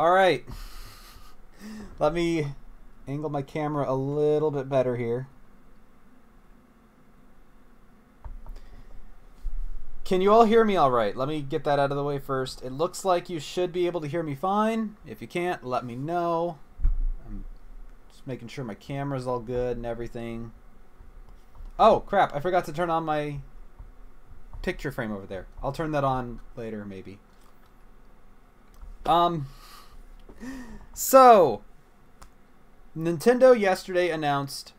All right. Let me angle my camera a little bit better here. Can you all hear me all right? Let me get that out of the way first. It looks like you should be able to hear me fine. If you can't, let me know. I'm just making sure my camera's all good and everything. Oh, crap. I forgot to turn on my picture frame over there. I'll turn that on later, maybe. So, Nintendo yesterday announced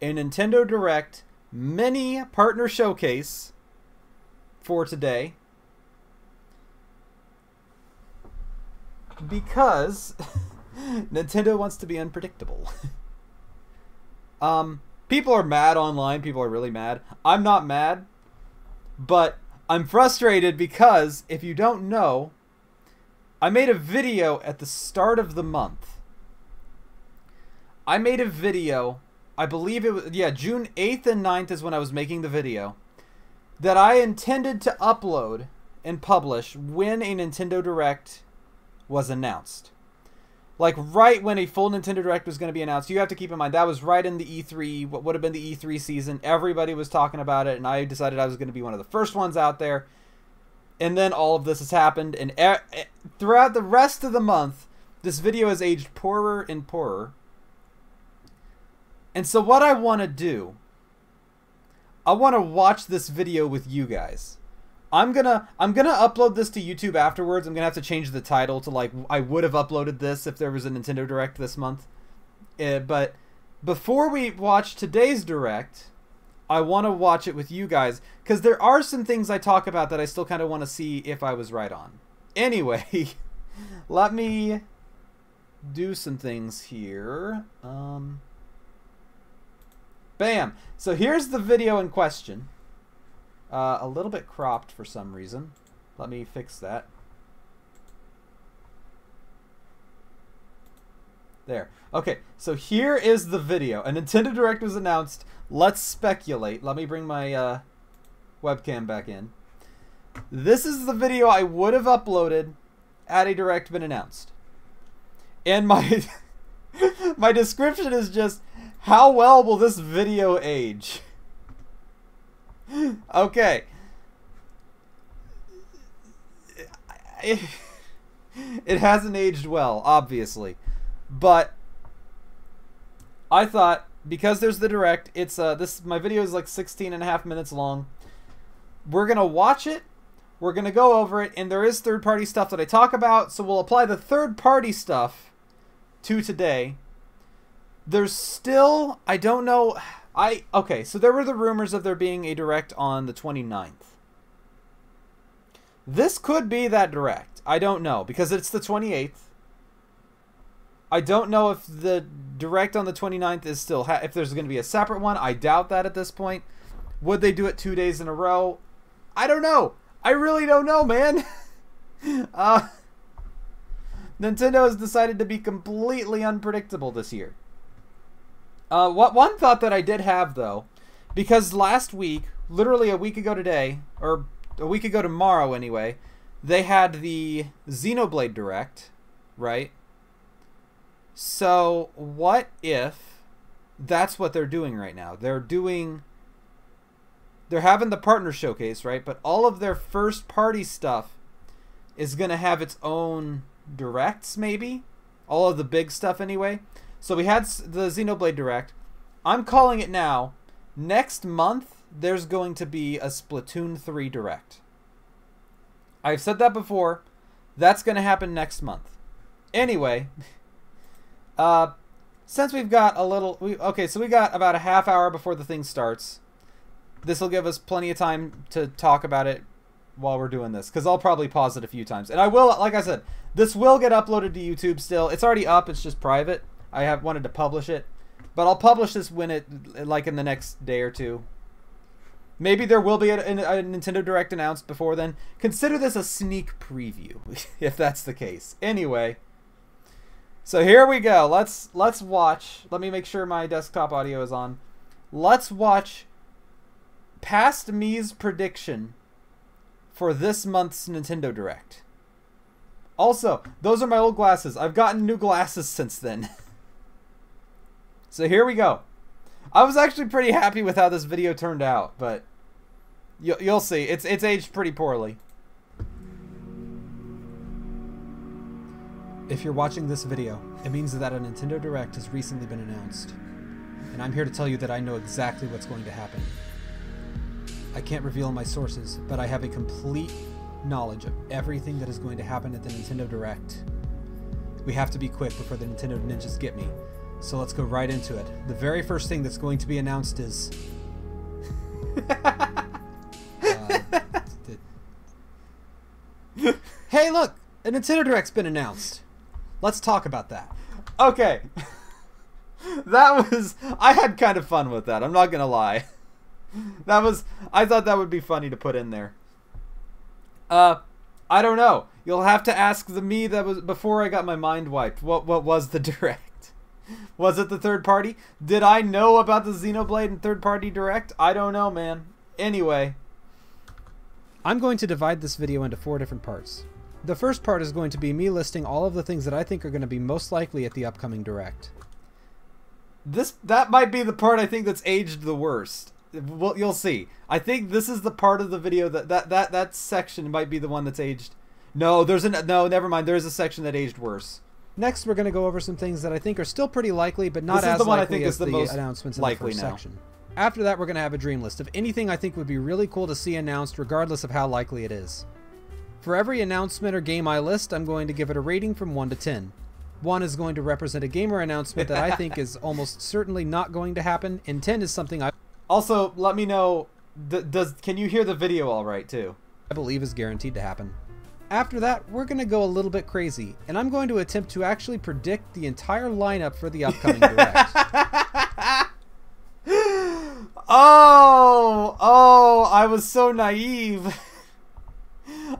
a Nintendo Direct mini partner showcase for today. Because Nintendo wants to be unpredictable. People are mad online. People are really mad. I'm not mad. But I'm frustrated because, if you don't know, I made a video at the start of the month. I made a video, I believe it was, yeah, June 8th and 9th is when I was making the video, that I intended to upload and publish when a Nintendo Direct was announced. Like, right when a full Nintendo Direct was going to be announced. You have to keep in mind, that was right in the E3, what would have been the E3 season. Everybody was talking about it, and I decided I was going to be one of the first ones out there. And then all of this has happened, and throughout the rest of the month, this video has aged poorer and poorer. And so what I want to do, I want to watch this video with you guys. I'm gonna upload this to YouTube afterwards. I'm gonna have to change the title to, like, I would have uploaded this if there was a Nintendo Direct this month. But before we watch today's Direct, I want to watch it with you guys, because there are some things I talk about that I still kind of want to see if I was right on. Anyway, let me do some things here. Bam! So here's the video in question. A little bit cropped for some reason. Let me fix that. There. Okay, so here is the video. A Nintendo Direct was announced. Let's speculate. Let me bring my webcam back in. This is the video I would have uploaded had a Direct been announced. And my my description is just, how well will this video age? Okay. It hasn't aged well, obviously. But I thought, because there's the Direct, it's my video is like 16.5 minutes long. We're going to watch it. We're going to go over it, and there is third-party stuff that I talk about, so we'll apply the third-party stuff to today. There's still, I don't know, okay, so there were the rumors of there being a Direct on the 29th. This could be that Direct. I don't know, because it's the 28th. I don't know if the Direct on the 29th is still, if there's going to be a separate one. I doubt that at this point. Would they do it 2 days in a row? I don't know. I really don't know, man. Nintendo has decided to be completely unpredictable this year. One thought that I did have, though, because last week, literally a week ago today, or a week ago tomorrow anyway, they had the Xenoblade Direct, right? So what if that's what they're doing right now? They're having the partner showcase, right? But all of their first party stuff is going to have its own Directs, maybe? All of the big stuff anyway. So we had the Xenoblade Direct. I'm calling it now. Next month, there's going to be a Splatoon 3 Direct. I've said that before. That's going to happen next month. Anyway, since we've got a little... okay, so we got about a half hour before the thing starts. This will give us plenty of time to talk about it while we're doing this, because I'll probably pause it a few times. And I will, like I said, this will get uploaded to YouTube still. It's already up. It's just private. I have wanted to publish it, but I'll publish this when like in the next day or two. Maybe there will be a Nintendo Direct announced before then. Consider this a sneak preview, if that's the case. Anyway, so here we go. Let's watch. Let me make sure my desktop audio is on. Let's watch Past Me's prediction for this month's Nintendo Direct. Also, those are my old glasses. I've gotten new glasses since then. So here we go. I was actually pretty happy with how this video turned out, but you'll see. It's aged pretty poorly. If you're watching this video, it means that a Nintendo Direct has recently been announced. And I'm here to tell you that I know exactly what's going to happen. I can't reveal my sources, but I have a complete knowledge of everything that is going to happen at the Nintendo Direct. We have to be quick before the Nintendo ninjas get me. So let's go right into it. The very first thing that's going to be announced is... Hey look! A Nintendo Direct's been announced. Let's talk about that. Okay. That was... I had kind of fun with that. I'm not gonna lie. That was... I thought that would be funny to put in there. I don't know. You'll have to ask the me that was before I got my mind wiped. What was the Direct? Was it the third party? Did I know about the Xenoblade and third party Direct? I don't know, man. Anyway. I'm going to divide this video into 4 different parts. The first part is going to be me listing all of the things that I think are going to be most likely at the upcoming Direct. That might be the part I think that's aged the worst. Well, you'll see. I think this is the part of the video that section might be the one that's aged. No, no, never mind. There is a section that aged worse. Next, we're going to go over some things that I think are still pretty likely, but not as likely as the announcements in the first section. After that, we're going to have a dream list of anything I think would be really cool to see announced, regardless of how likely it is. For every announcement or game I list, I'm going to give it a rating from 1 to 10. 1 is going to represent a gamer announcement that I think is almost certainly not going to happen, and 10 is something I... Also, let me know, can you hear the video all right, too? I believe is guaranteed to happen. After that, we're going to go a little bit crazy, and I'm going to attempt to actually predict the entire lineup for the upcoming Direct. Oh, I was so naive.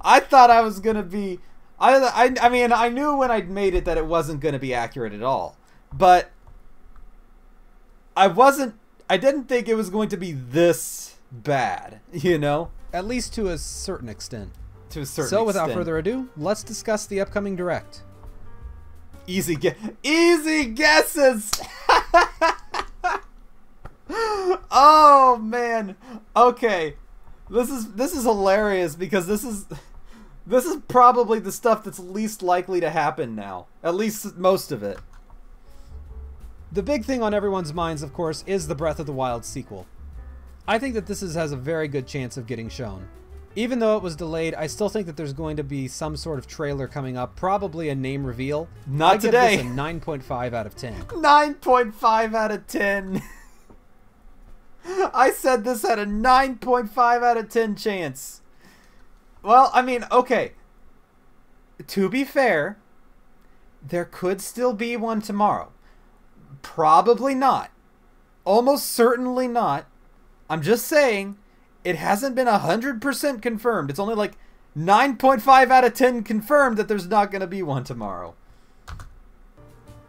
I thought I was going to be... I mean, I knew when I made it that it wasn't going to be accurate at all, but I didn't think it was going to be this bad, you know? At least to a certain extent. To a certain extent. So without further ado, let's discuss the upcoming Direct. Easy guesses! Oh man. Okay. This is hilarious because this is probably the stuff that's least likely to happen now. At least most of it. The big thing on everyone's minds, of course, is the Breath of the Wild sequel. I think that this has a very good chance of getting shown. Even though it was delayed, I still think that there's going to be some sort of trailer coming up, probably a name reveal. Not today. I give this a 9.5 out of 10. 9.5 out of 10. I said this had a 9.5 out of 10 chance. Well, I mean, okay. To be fair, there could still be one tomorrow. Probably not. Almost certainly not. I'm just saying, it hasn't been 100% confirmed. It's only like 9.5 out of 10 confirmed that there's not going to be one tomorrow.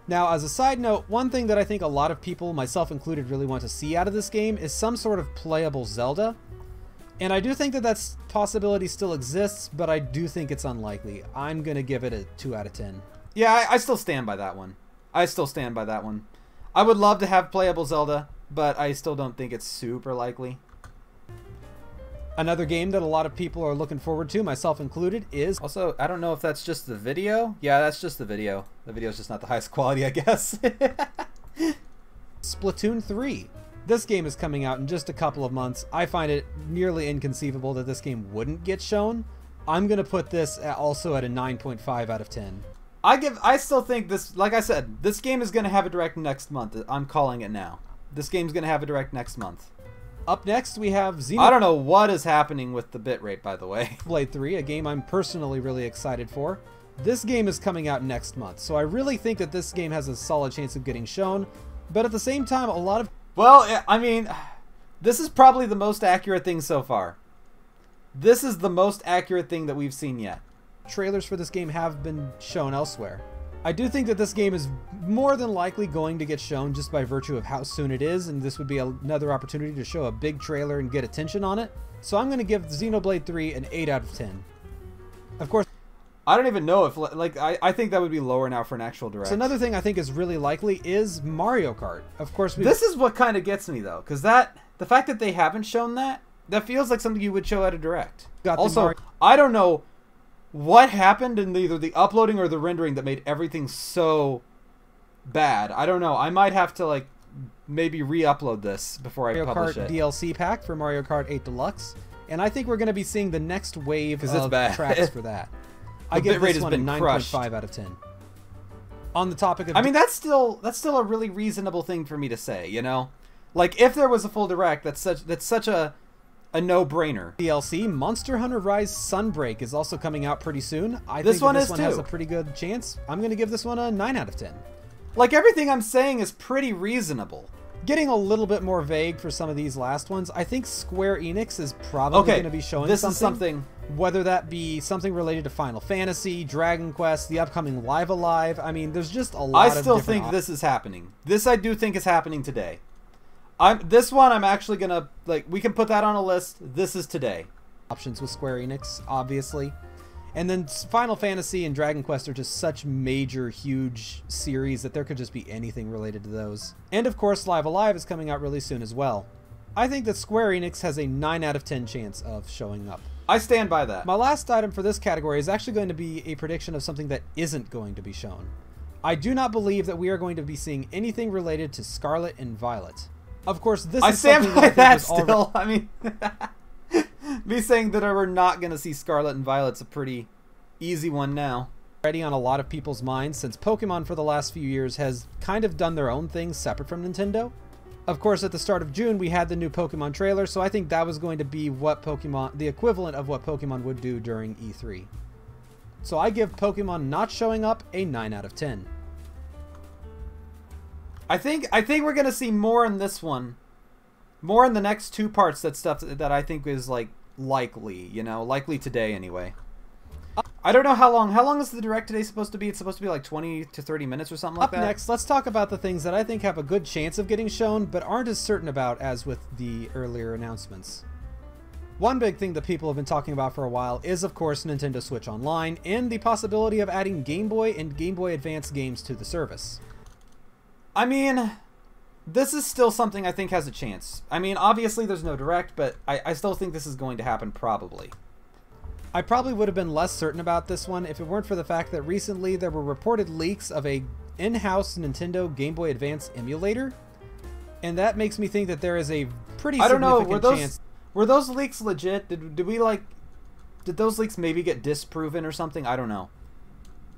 Now, as a side note, one thing that I think a lot of people, myself included, really want to see out of this game is some sort of playable Zelda. And I do think that that possibility still exists, but I do think it's unlikely. I'm going to give it a 2 out of 10. Yeah, I still stand by that one. I would love to have playable Zelda, but I still don't think it's super likely. Another game that a lot of people are looking forward to, myself included, is... Also, I don't know if that's just the video. Yeah, that's just the video. The video's just not the highest quality, I guess. Splatoon 3. This game is coming out in just a couple of months. I find it nearly inconceivable that this game wouldn't get shown. I'm going to put this also at a 9.5 out of 10. I still think this, like I said, this game is going to have a Direct next month. I'm calling it now. This game's going to have a Direct next month. Up next, we have Xenoblade. I don't know what is happening with the bitrate, by the way. Xenoblade 3, a game I'm personally really excited for. This game is coming out next month, so I really think that this game has a solid chance of getting shown. But at the same time, a lot of... Well, I mean, this is probably the most accurate thing so far. This is the most accurate thing that we've seen yet. Trailers for this game have been shown elsewhere. I do think that this game is more than likely going to get shown just by virtue of how soon it is, and this would be another opportunity to show a big trailer and get attention on it. So I'm going to give Xenoblade 3 an 8 out of 10. Of course... I don't even know if, like, I think that would be lower now for an actual direct. So another thing I think is really likely is Mario Kart. Of course, this is what kind of gets me, though, because the fact that they haven't shown that feels like something you would show at a direct. Also, I don't know what happened in either the uploading or the rendering that made everything so bad. I don't know. I might have to, like, maybe re-upload this before I publish it. Mario Kart DLC pack for Mario Kart 8 Deluxe, and I think we're going to be seeing the next wave of tracks for that. I give this one a 9.5 out of 10. On the topic of, I mean, that's still a really reasonable thing for me to say, you know? Like, if there was a full direct, that's such a no-brainer. DLC, Monster Hunter Rise Sunbreak is also coming out pretty soon. I think this one has a pretty good chance. I'm going to give this one a 9 out of 10. Like, everything I'm saying is pretty reasonable. Getting a little bit more vague for some of these last ones, I think Square Enix is probably going to be showing something. Whether that be something related to Final Fantasy, Dragon Quest, the upcoming Live Alive. I mean, there's just a lot of different think this is happening. This I do think is happening today. This one I'm actually going to, like, we can put that on a list. This is today. Options with Square Enix, obviously. And then Final Fantasy and Dragon Quest are just such major, huge series that there could just be anything related to those. And of course, Live Alive is coming out really soon as well. I think that Square Enix has a 9 out of 10 chance of showing up. I stand by that. My last item for this category is actually going to be a prediction of something that isn't going to be shown. I do not believe that we are going to be seeing anything related to Scarlet and Violet. Of course, this is something that I think still. I mean, me saying that we're not going to see Scarlet and Violet's a pretty easy one now. Already on a lot of people's minds, since Pokemon for the last few years has kind of done their own thing separate from Nintendo. Of course, at the start of June, we had the new Pokemon trailer, so I think that was going to be the equivalent of what Pokemon would do during E3. So I give Pokemon not showing up a 9 out of 10. I think we're gonna see more in this one, more in the next two parts. That stuff that I think is like likely, you know, likely today anyway. I don't know how long. How long is the direct today supposed to be? It's supposed to be like 20 to 30 minutes or something like that. Up next, let's talk about the things that I think have a good chance of getting shown, but aren't as certain about as with the earlier announcements. One big thing that people have been talking about for a while is, of course, Nintendo Switch Online and the possibility of adding Game Boy and Game Boy Advance games to the service. I mean, this is still something I think has a chance. I mean, obviously there's no direct, but I still think this is going to happen probably. I probably would have been less certain about this one if it weren't for the fact that recently there were reported leaks of a in-house Nintendo Game Boy Advance emulator, and that makes me think that there is a pretty significant chance. Were those leaks legit? Did those leaks maybe get disproven or something? I don't know.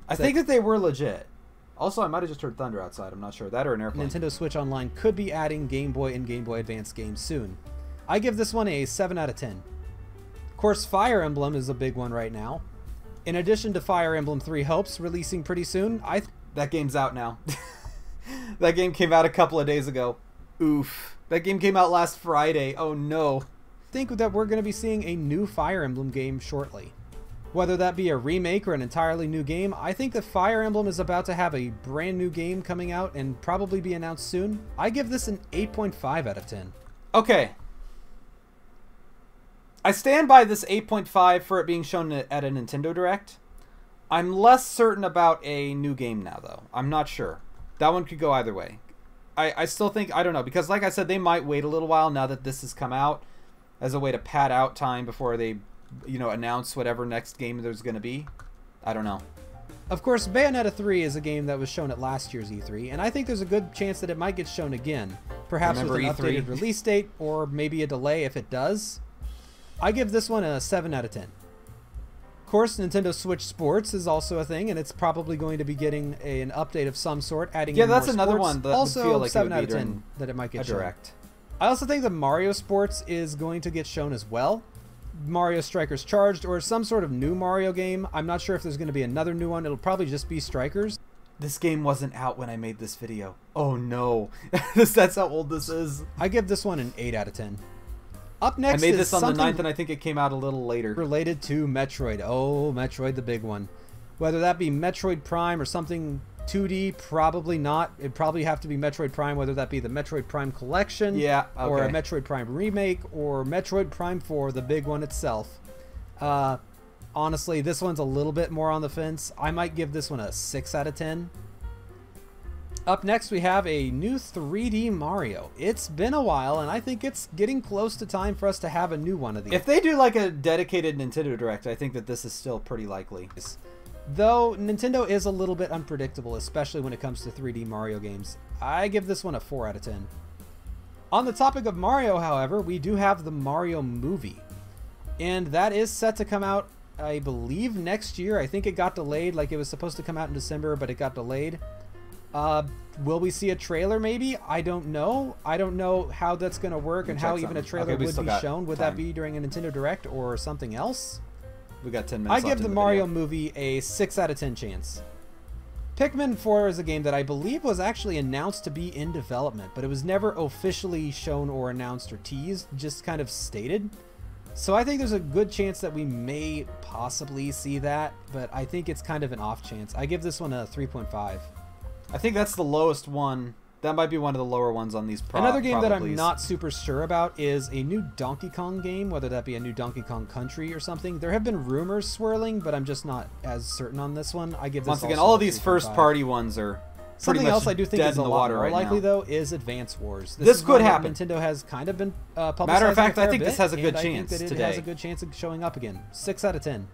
I think that they were legit. Also, I might have just heard thunder outside. I'm not sure. That or an airplane. Nintendo Switch Online could be adding Game Boy and Game Boy Advance games soon. I give this one a 7 out of 10. Of course, Fire Emblem is a big one right now. In addition to Fire Emblem 3 Hopes releasing pretty soon, that game's out now. That game came out a couple of days ago. Oof. That game came out last Friday. Oh no. Think that we're going to be seeing a new Fire Emblem game shortly. Whether that be a remake or an entirely new game, I think that Fire Emblem is about to have a brand new game coming out and probably be announced soon. I give this an 8.5 out of 10. Okay. I stand by this 8.5 for it being shown at a Nintendo Direct. I'm less certain about a new game now, though. I'm not sure. That one could go either way. I still think, I don't know, because like I said, they might wait a little while now that this has come out as a way to pad out time before they, you know, announce whatever next game there's going to be. I don't know. Of course, Bayonetta 3 is a game that was shown at last year's E3, and I think there's a good chance that it might get shown again. Perhaps with an updated release date, or maybe a delay if it does. I give this one a 7 out of 10. Of course, Nintendo Switch Sports is also a thing, and it's probably going to be getting an update of some sort, adding in more sports. Another one that also feel like 7 out of 10 that it might get shown. Direct. I also think that Mario Sports is going to get shown as well. Mario Strikers Charged, or some sort of new Mario game. I'm not sure if there's going to be another new one. It'll probably just be Strikers. This game wasn't out when I made this video. Oh no. That's how old this is. I give this one an 8 out of 10. Up next, I made this on the 9th, and I think it came out a little later. Related to Metroid. Oh, Metroid, the big one. Whether that be Metroid Prime or something 2D, probably not. It'd probably have to be Metroid Prime, whether that be the Metroid Prime Collection, or a Metroid Prime remake, or Metroid Prime 4, the big one itself. Honestly, this one's a little bit more on the fence. I might give this one a 6 out of 10. Up next, we have a new 3D Mario. It's been a while, and I think it's getting close to time for us to have a new one of these. If they do like a dedicated Nintendo Direct, I think that this is still pretty likely. Though Nintendo is a little bit unpredictable, especially when it comes to 3D Mario games. I give this one a 4 out of 10. On the topic of Mario, however, we do have the Mario movie. And that is set to come out, I believe, next year. I think it got delayed. Like, it was supposed to come out in December, but it got delayed. Will we see a trailer maybe? I don't know. I don't know how that's going to work and how even a trailer would be shown. Would that be during a Nintendo Direct or something else? We got 10 minutes I give the Mario movie a 6 out of 10 chance. Pikmin 4 is a game that I believe was actually announced to be in development, but it was never officially shown or announced or teased, just kind of stated. So I think there's a good chance that we may possibly see that, but I think it's kind of an off chance. I give this one a 3.5. I think that's the lowest one. That might be one of the lower ones on these. Another game that I'm not super sure about is a new Donkey Kong game, whether that be a new Donkey Kong Country or something. There have been rumors swirling, but I'm just not as certain on this one. I give this once again, all of these first-party ones are something else I do think is a lot more likely though is Advance Wars. This could happen. Nintendo has kind of been publicizing. Matter of fact, I think this has a good chance today. It has a good chance of showing up again. 6 out of 10.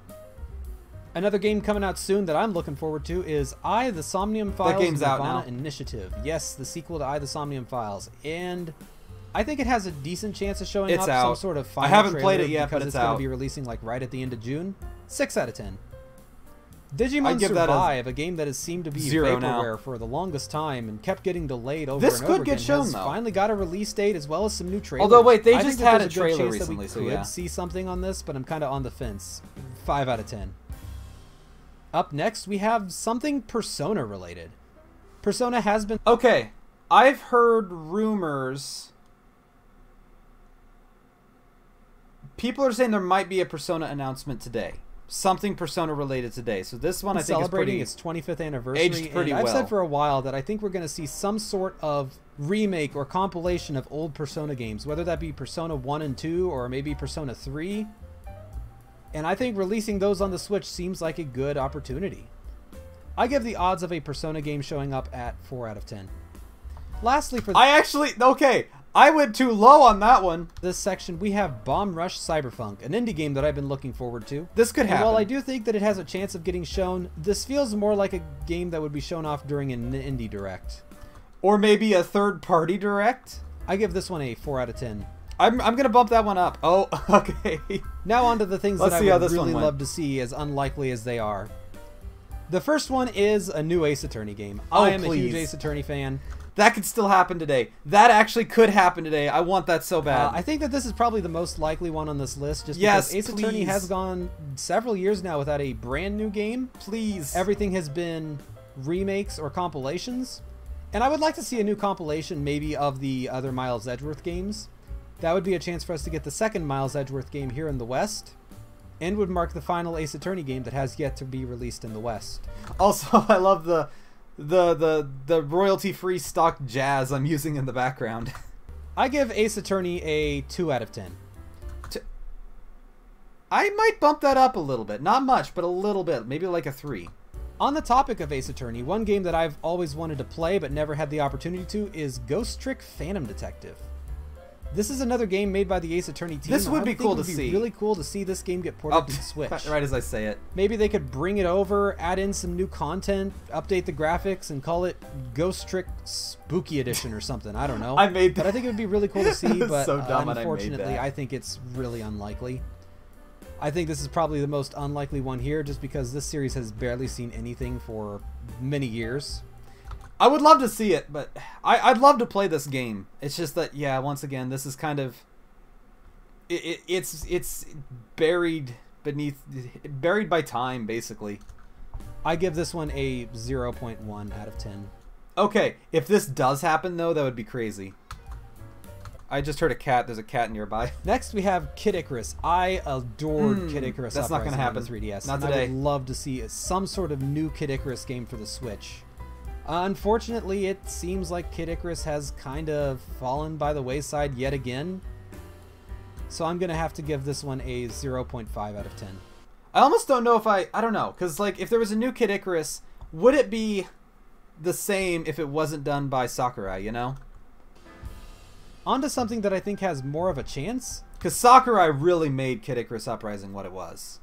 Another game coming out soon that I'm looking forward to is I, the Somnium Files that game's out Nirvana now. Initiative. Yes, the sequel to I, the Somnium Files. And I think it has a decent chance of showing up some sort of final I haven't trailer played it yet, but it's going to be releasing like right at the end of June. 6 out of 10. Digimon Survive, a game that has seemed to be vaporware for the longest time and kept getting delayed over and over again, get shown, has finally got a release date as well as some new trailers. Although, wait, they I just think had there's a trailer good chance recently, that we could see something on this, but I'm kind of on the fence. 5 out of 10. Up next, we have something Persona related. Persona has been... Okay, I've heard rumors. People are saying there might be a Persona announcement today. Something Persona related today. So this one I think is pretty... celebrating its 25th anniversary. Aged pretty well. I've said for a while that I think we're going to see some sort of remake or compilation of old Persona games, whether that be Persona 1 and 2 or maybe Persona 3. And I think releasing those on the Switch seems like a good opportunity. I give the odds of a Persona game showing up at 4 out of 10. Lastly, for I went too low on that one. This section, we have Bomb Rush Cyberpunk, an indie game that I've been looking forward to. This could happen. While I do think that it has a chance of getting shown, this feels more like a game that would be shown off during an indie direct. Or maybe a third-party direct? I give this one a 4 out of 10. I'm going to bump that one up. Oh, okay. Now on to the things that I would really love to see, as unlikely as they are. The first one is a new Ace Attorney game. I am a huge Ace Attorney fan. That could still happen today. That actually could happen today. I want that so bad. I think that this is probably the most likely one on this list, just because Ace Attorney has gone several years now without a brand new game. Please. Everything has been remakes or compilations. And I would like to see a new compilation maybe of the other Miles Edgeworth games. That would be a chance for us to get the second Miles Edgeworth game here in the West, and would mark the final Ace Attorney game that has yet to be released in the West. Also, I love the royalty-free stock jazz I'm using in the background. I give Ace Attorney a 2 out of 10. I might bump that up a little bit. Not much, but a little bit. Maybe like a 3. On the topic of Ace Attorney, one game that I've always wanted to play but never had the opportunity to is Ghost Trick Phantom Detective. This is another game made by the Ace Attorney team. This would be cool to see. It would be really cool to see this game get ported to the Switch. Right as I say it. Maybe they could bring it over, add in some new content, update the graphics, and call it Ghost Trick Spooky Edition or something. I don't know. I made that. But I think it would be really cool to see, but so dumb unfortunately, I think it's really unlikely. I think this is probably the most unlikely one here, just because this series has barely seen anything for many years. I would love to see it, but I'd love to play this game. It's just that, yeah, once again, this is kind of... It's buried by time, basically. I give this one a 0.1 out of 10. Okay, if this does happen, though, that would be crazy. I just heard a cat. There's a cat nearby. Next, we have Kid Icarus. I adored Kid Icarus. That's not going to happen. 3DS. Not today. I would love to see some sort of new Kid Icarus game for the Switch. Unfortunately, it seems like Kid Icarus has kind of fallen by the wayside yet again. So I'm going to have to give this one a 0.5 out of 10. I almost don't know if I don't know, because like if there was a new Kid Icarus, would it be the same if it wasn't done by Sakurai, you know? On to something that I think has more of a chance. Because Sakurai really made Kid Icarus Uprising what it was.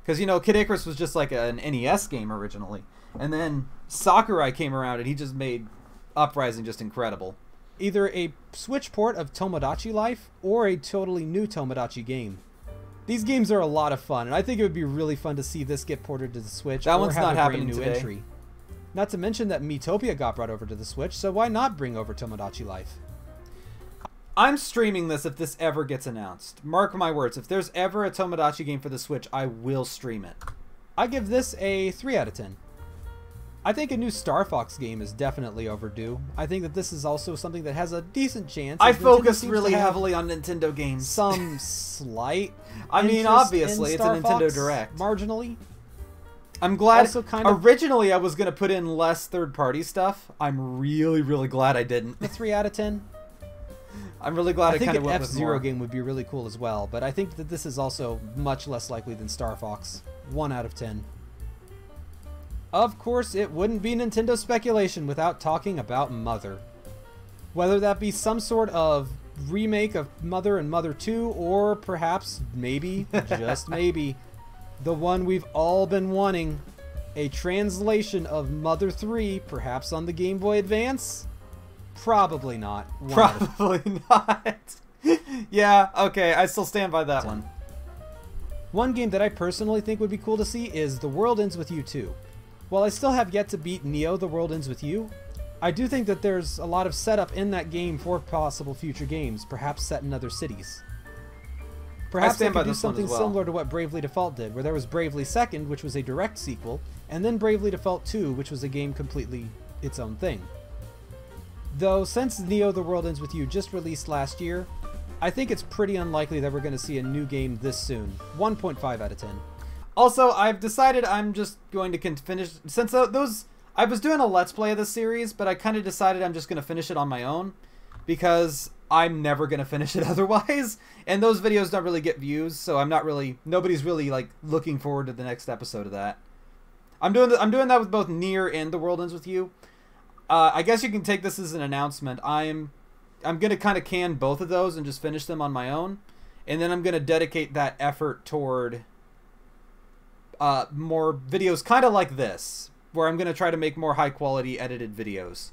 Because, you know, Kid Icarus was just like an NES game originally. And then Sakurai came around and he just made Uprising just incredible. Either a Switch port of Tomodachi Life or a totally new Tomodachi game. These games are a lot of fun, and I think it would be really fun to see this get ported to the Switch. That or one's have not a brand happening new today. entry. Not to mention that Miitopia got brought over to the Switch, so why not bring over Tomodachi Life? I'm streaming this if this ever gets announced. Mark my words, if there's ever a Tomodachi game for the Switch, I will stream it. I give this a 3 out of 10. I think a new Star Fox game is definitely overdue. I think that this is also something that has a decent chance. I as Nintendo focus seems really to have heavily on Nintendo games. some slight I mean, interest obviously, in it's a Star Nintendo Fox, Direct. marginally. I'm glad. Also kind of- Originally, I was going to put in less third-party stuff. I'm really, really glad I didn't. A 3 out of 10. I'm really glad I think kind of an went with F-Zero more. game would be really cool as well, but I think that this is also much less likely than Star Fox. 1 out of 10. Of course, it wouldn't be Nintendo speculation without talking about Mother. Whether that be some sort of remake of Mother and Mother 2, or perhaps, maybe, just maybe, the one we've all been wanting, a translation of Mother 3, perhaps on the Game Boy Advance? Probably not. 1 out of Probably not. Yeah, okay, I still stand by that one. One game that I personally think would be cool to see is The World Ends With You 2. While I still have yet to beat Neo The World Ends With You, I do think that there's a lot of setup in that game for possible future games, perhaps set in other cities. Perhaps they stand by could do this one as something well. similar to what Bravely Default did, where there was Bravely Second, which was a direct sequel, and then Bravely Default 2, which was a game completely its own thing. Though, since Neo The World Ends With You just released last year, I think it's pretty unlikely that we're going to see a new game this soon. 1.5 out of 10. Also, I've decided I'm just going to finish... Since those... I was doing a Let's Play of this series, but I kind of decided I'm just going to finish it on my own. Because I'm never going to finish it otherwise. And those videos don't really get views, so I'm not really... Nobody's really, like, looking forward to the next episode of that. I'm doing that with both Nier and The World Ends With You. I guess you can take this as an announcement. I'm going to kind of can both of those and just finish them on my own. And then I'm going to dedicate that effort toward more videos kind of like this, where I'm going to try to make more high-quality edited videos.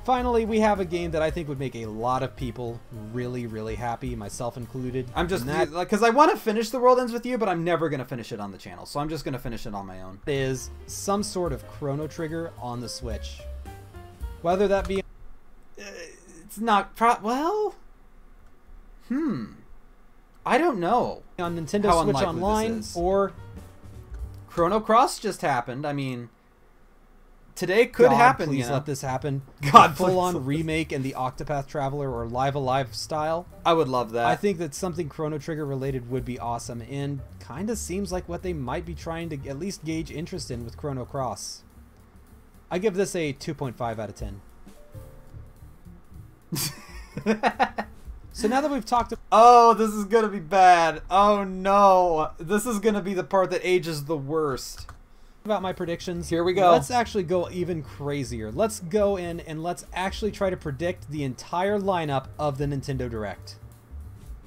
Finally, we have a game that I think would make a lot of people really, really happy, myself included. I'm just... and that Because I want to finish The World Ends With You, but I'm never going to finish it on the channel. So I'm just going to finish it on my own. is some sort of Chrono Trigger on the Switch. Whether that be... It's not... well... I don't know. on Nintendo How Switch unlikely Online, this is. or... Chrono Cross just happened. I mean... Today could God, happen, please you know? let this happen. God, full please on let this- remake in the Octopath Traveler or Live Alive style. I would love that. I think that something Chrono Trigger related would be awesome, and kind of seems like what they might be trying to at least gauge interest in with Chrono Cross. I give this a 2.5 out of 10. So now that we've talked Oh, this is gonna be bad. Oh no. This is gonna be the part that ages the worst. about my predictions, Here we go. Let's actually go even crazier. Let's go in and let's actually try to predict the entire lineup of the Nintendo Direct.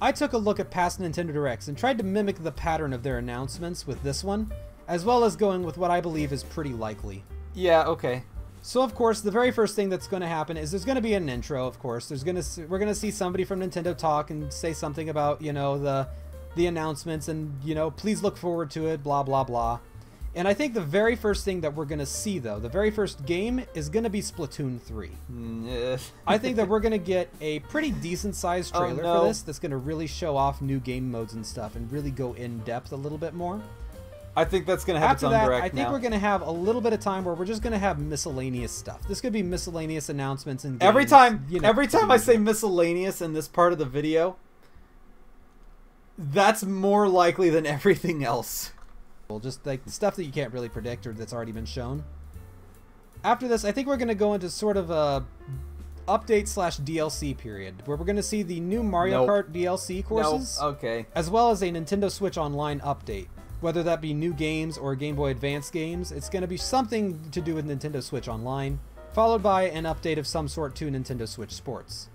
I took a look at past Nintendo Directs and tried to mimic the pattern of their announcements with this one, as well as going with what I believe is pretty likely. Yeah, okay. So of course, the very first thing that's going to happen is there's going to be an intro. Of course, we're going to see somebody from Nintendo talk and say something about, you know, the announcements and, you know, please look forward to it, blah blah blah. And I think the very first thing that we're going to see, though, the very first game is going to be Splatoon 3. I think that we're going to get a pretty decent-sized trailer no. for this that's going to really show off new game modes and stuff and really go in-depth a little bit more. I think that's gonna have After its own that, direct I think now. we're going to have a little bit of time where we're just going to have miscellaneous stuff. This could be miscellaneous announcements and games, Every time you know, every time I say miscellaneous in this part of the video, that's more likely than everything else. just like stuff that you can't really predict or that's already been shown. After this, I think we're going to go into sort of a update slash DLC period, where we're going to see the new Mario Nope. Kart DLC courses, Okay. as well as a Nintendo Switch Online update. Whether that be new games or Game Boy Advance games, it's going to be something to do with Nintendo Switch Online, followed by an update of some sort to Nintendo Switch Sports.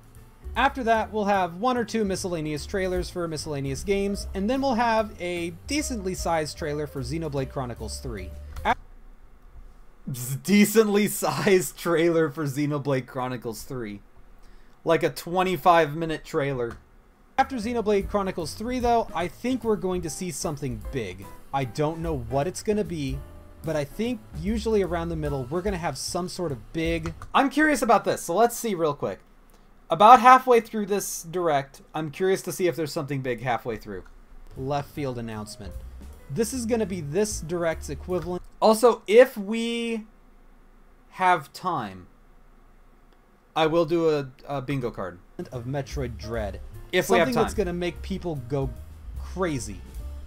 After that, we'll have 1 or 2 miscellaneous trailers for miscellaneous games, and then we'll have a decently sized trailer for Xenoblade Chronicles 3. Decently sized trailer for Xenoblade Chronicles 3. Like a 25-minute trailer. After Xenoblade Chronicles 3, though, I think we're going to see something big. I don't know what it's going to be, but I think usually around the middle, we're going to have some sort of big... I'm curious about this, so let's see real quick. About halfway through this direct, I'm curious to see if there's something big halfway through. left field announcement. This is going to be this direct's equivalent. Also, if we have time, I will do a bingo card. Of Metroid Dread. If we have Something time. that's going to make people go crazy.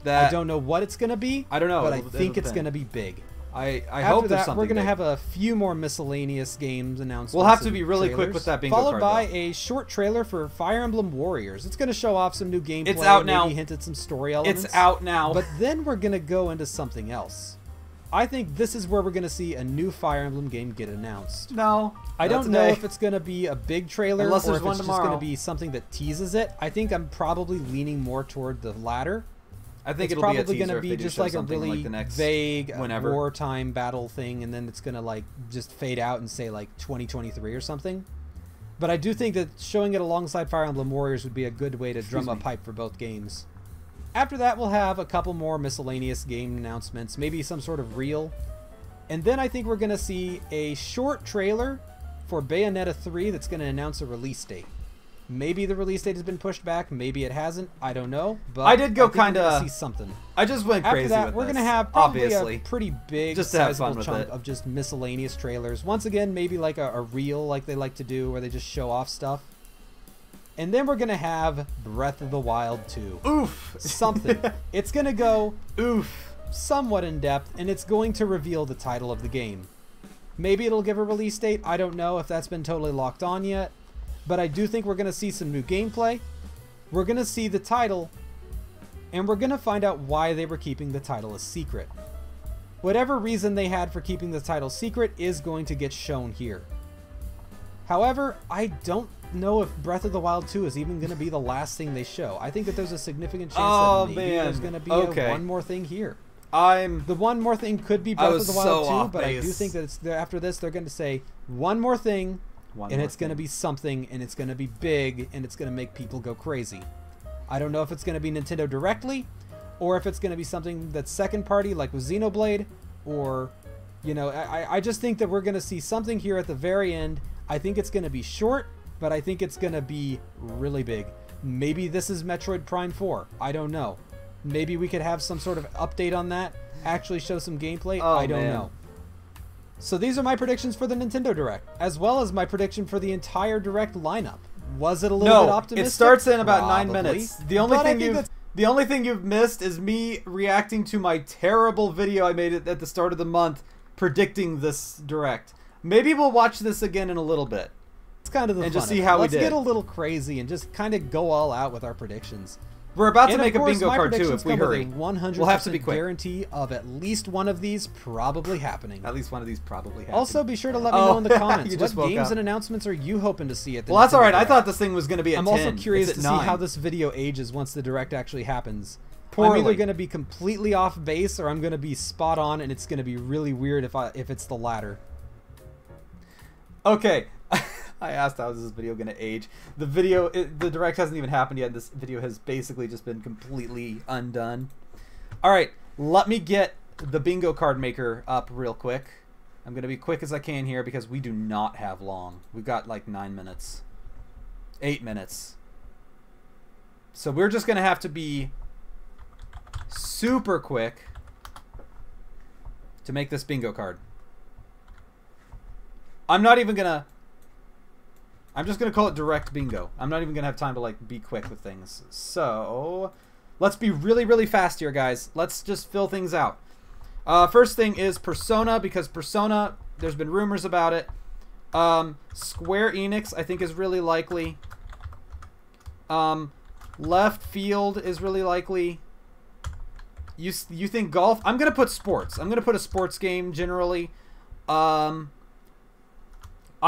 That I don't know what it's going to be. I don't know, But I it'll think it's depend. going to be big. I After hope there's that, something we're going to big. have a few more miscellaneous games announcements. We'll have to and be really quick trailers, with that bingo followed card, by though. a short trailer for Fire Emblem Warriors. It's going to show off some new gameplay. It's out maybe now. hint at some story elements. It's out now. But then we're going to go into something else. I think this is where we're going to see a new Fire Emblem game get announced. no, I not don't know today. if it's going to be a big trailer Unless or there's if one it's just going tomorrow. to be something that teases it. I think I'm probably leaning more toward the latter. I think It's it'll be a probably teaser going to if be they do just show like a something really like the next vague whenever. wartime battle thing, and then it's going to like just fade out and say like 2023 or something. But I do think that showing it alongside Fire Emblem Warriors would be a good way to drum Excuse up me. hype for both games. After that, we'll have a couple more miscellaneous game announcements, maybe some sort of reel. And then I think we're going to see a short trailer for Bayonetta 3 that's going to announce a release date. Maybe the release date has been pushed back, maybe it hasn't, I don't know. But I did go think we're gonna kinda- see something. I just went After crazy that, with we're this, going to have probably obviously. a pretty big, Just to have fun sizable with chunk it. of just miscellaneous trailers. Once again, maybe like a reel like they like to do, where they just show off stuff. And then we're going to have Breath of the Wild 2. Oof. Something. It's going to go Oof. somewhat in depth, and it's going to reveal the title of the game. Maybe it'll give a release date. I don't know if that's been totally locked on yet. But I do think we're going to see some new gameplay. We're going to see the title. And we're going to find out why they were keeping the title a secret. Whatever reason they had for keeping the title secret is going to get shown here. However, I don't know if Breath of the Wild 2 is even going to be the last thing they show. I think that there's a significant chance Oh, that maybe man. there's going to be Okay. one more thing here. I'm The one more thing could be I Breath of was the so Wild 2, off but I do base. think that it's after this they're going to say one more thing, one and more it's going to thing. be something, and it's going to be big, and it's going to make people go crazy. I don't know if it's going to be Nintendo directly, or if it's going to be something that's second party, like with Xenoblade, or, you know, I just think that we're going to see something here at the very end. I think it's going to be short, but I think it's going to be really big. Maybe this is Metroid Prime 4. I don't know. Maybe we could have some sort of update on that, actually show some gameplay. Oh, I don't man. know. So these are my predictions for the Nintendo Direct, as well as my prediction for the entire Direct lineup. Was it a little bit No, optimistic? it starts in about 9 Probably. minutes. The only But I thing think you've that's- the only thing you've missed is me reacting to my terrible video I made at the start of the month predicting this direct. Maybe we'll watch this again in a little bit. It's kind of the and fun just of see it. how we Let's did. get a little crazy and just kind of go all out with our predictions. We're about to And of make a course, bingo my card too predictions if we come with hurry. a 100% We'll have to be quick. guarantee of at least one of these probably happening. At least one of these probably happened. Also, be sure to let me Oh, know in the comments you what just woke games up. and announcements are you hoping to see at the Well, that's Nintendo all right. I Direct? thought this thing was going to be at I'm 10. also curious It's to at see 9. how this video ages once the Direct actually happens. I'm Poorly. either going to be completely off base, or I'm going to be spot on, and it's going to be really weird if it's the latter. Okay. I asked how is this video going to age. The the direct hasn't even happened yet. This video has basically just been completely undone. All right, let me get the bingo card maker up real quick. I'm going to be quick as I can here because we do not have long. We've got like 9 minutes. 8 minutes. So we're just going to have to be super quick to make this bingo card. I'm not even going to... I'm just going to call it direct bingo. I'm not even going to have time to like be quick with things. So, let's be really, really fast here, guys. Let's just fill things out. First thing is Persona, because Persona, there's been rumors about it. Square Enix, I think, is really likely. Left Field is really likely. You think golf? I'm gonna put sports. I'm gonna put a sports game generally. I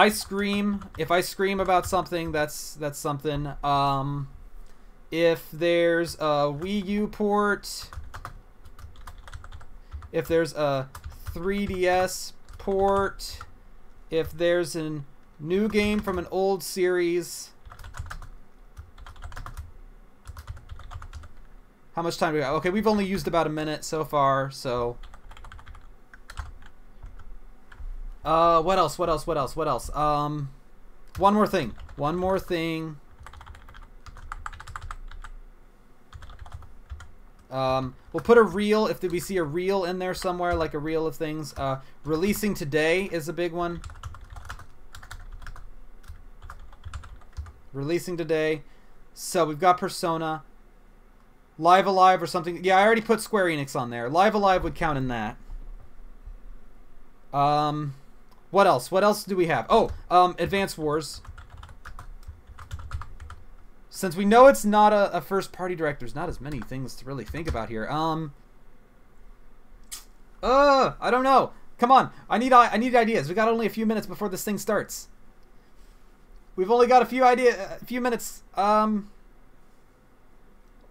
Scream. If I scream about something, that's something. If there's a Wii U port, if there's a 3DS port, if there's a new game from an old series. How much time do we got? Okay, we've only used about a minute so far, so... what else? One more thing. We'll put a reel, if we see a reel in there somewhere, like a reel of things. Releasing today is a big one. Releasing today. So we've got Persona. Live Alive or something. Yeah, I already put Square Enix on there. Live Alive would count in that. What else? What else do we have? Oh, Advance Wars. Since we know it's not a first-party direct, there's not as many things to really think about here. I don't know. Come on, I need ideas. We got only a few minutes before this thing starts. We've only got a few minutes.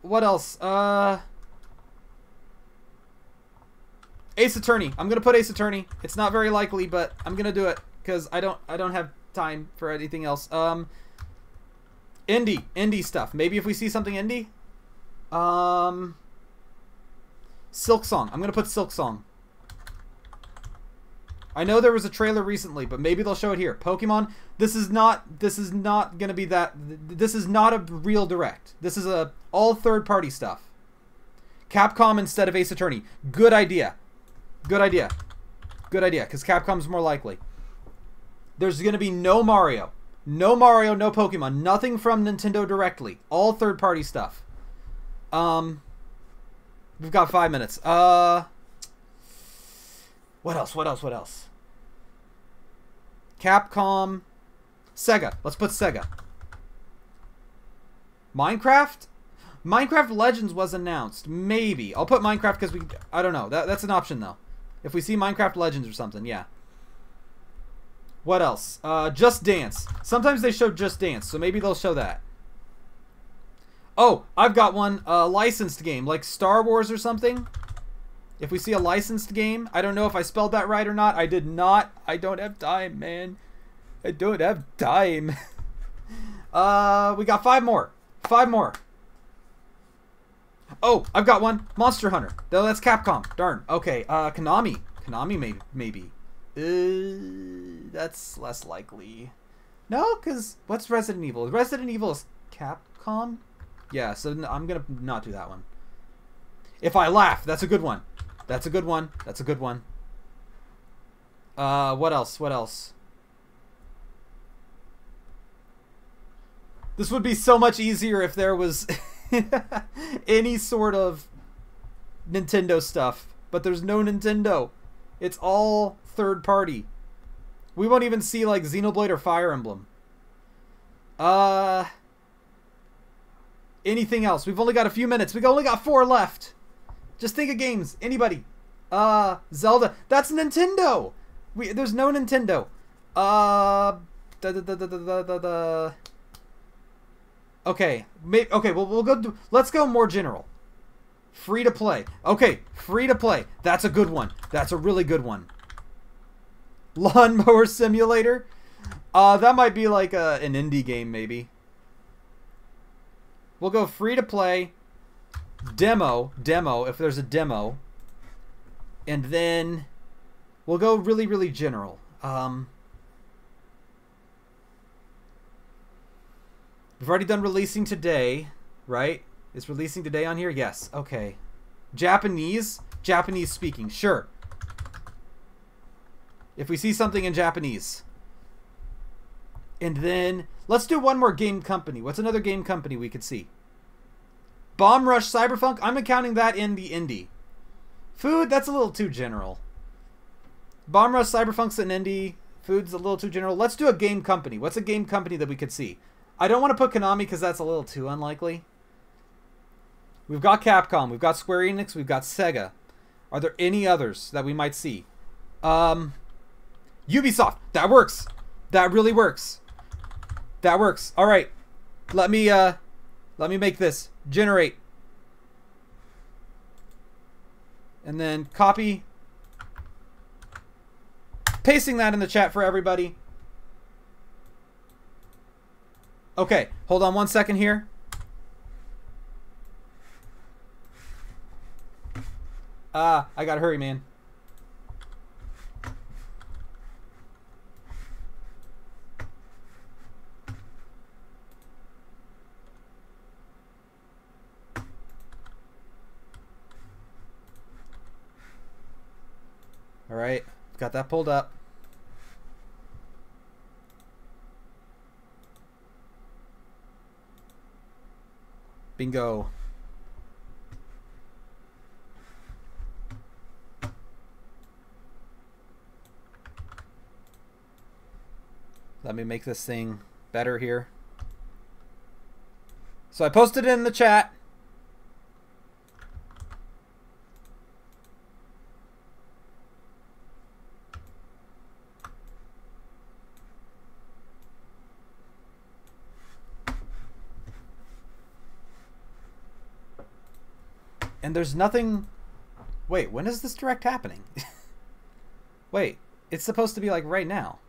What else? Ace Attorney. I'm gonna put Ace Attorney. It's not very likely, but I'm gonna do it because I don't have time for anything else. Indie stuff. Maybe if we see something indie. Silk Song. I'm gonna put Silk Song. I know there was a trailer recently, but maybe they'll show it here. Pokemon. This is not gonna be that. This is not a real direct. This is all third-party stuff. Capcom instead of Ace Attorney. Good idea. Good idea. Good idea, because Capcom's more likely. There's gonna be no Mario. No Mario, no Pokemon. Nothing from Nintendo directly. All third-party stuff. We've got 5 minutes. What else? Capcom. Sega. Let's put Sega. Minecraft? Minecraft Legends was announced. Maybe. I'll put Minecraft because I don't know. That's an option, though. If we see Minecraft Legends or something, yeah. What else? Just Dance. Sometimes they show Just Dance, so maybe they'll show that. Oh, I've got one. Licensed game, like Star Wars or something. If we see a licensed game, I don't know if I spelled that right or not. I did not. I don't have time, man. I don't have time. We got 5 more. 5 more. Oh, I've got one. Monster Hunter. No, that's Capcom. Darn. Okay. Konami. Konami maybe. That's less likely. No, because what's Resident Evil? Resident Evil is Capcom? Yeah, so I'm going to not do that one. If I Laugh. That's a good one. That's a good one. That's a good one. What else? What else? This would be so much easier if there was any sort of Nintendo stuff. But there's no Nintendo. It's all third party. We won't even see like Xenoblade or Fire Emblem. Anything else? We've only got a few minutes. We've only got 4 left. Just think of games. Anybody. Zelda. That's Nintendo. There's no Nintendo. Okay. Okay, well, we'll go. Let's go more general. Free to play. Okay, free to play. That's a good one. That's a really good one. Lawnmower Simulator. That might be like an indie game, maybe. We'll go free to play. Demo, if there's a demo. And then we'll go really, really general. We've already done releasing today, right? Is releasing today on here? Yes. Okay. Japanese speaking. Sure. If we see something in Japanese. And then let's do one more game company. What's another game company we could see? Bomb Rush Cyberpunk. I'm accounting that in the indie. Food, that's a little too general. Bomb Rush Cyberpunk's an indie. Food's a little too general. Let's do a game company. What's a game company that we could see? I don't want to put Konami because that's a little too unlikely. We've got Capcom. We've got Square Enix. We've got Sega. Are there any others that we might see? Ubisoft. That works. That really works. That works. All right. Let me make this. Generate. And then copy. Pasting that in the chat for everybody. Okay, hold on 1 second here. I gotta hurry, man. All right, got that pulled up. Bingo. Let me make this thing better here. So I posted it in the chat. And there's nothing... Wait, when is this direct happening? Wait, it's supposed to be like right now.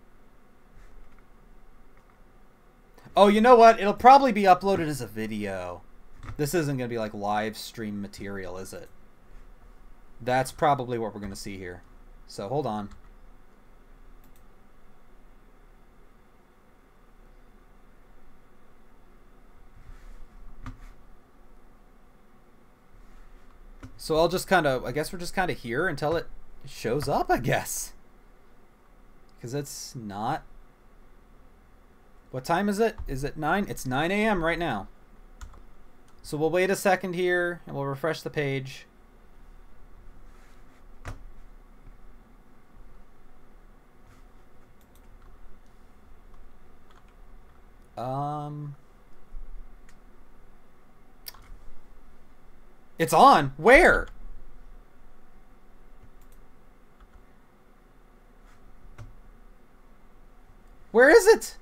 Oh, you know what? It'll probably be uploaded as a video. This isn't going to be like live stream material, is it? That's probably what we're going to see here. So hold on. So I'll just kind of, I guess we're just kind of here until it shows up, I guess. Because it's not... What time is it? Is it 9? It's 9 a.m. right now. So we'll wait a second here and we'll refresh the page. It's on. Where? Where is it?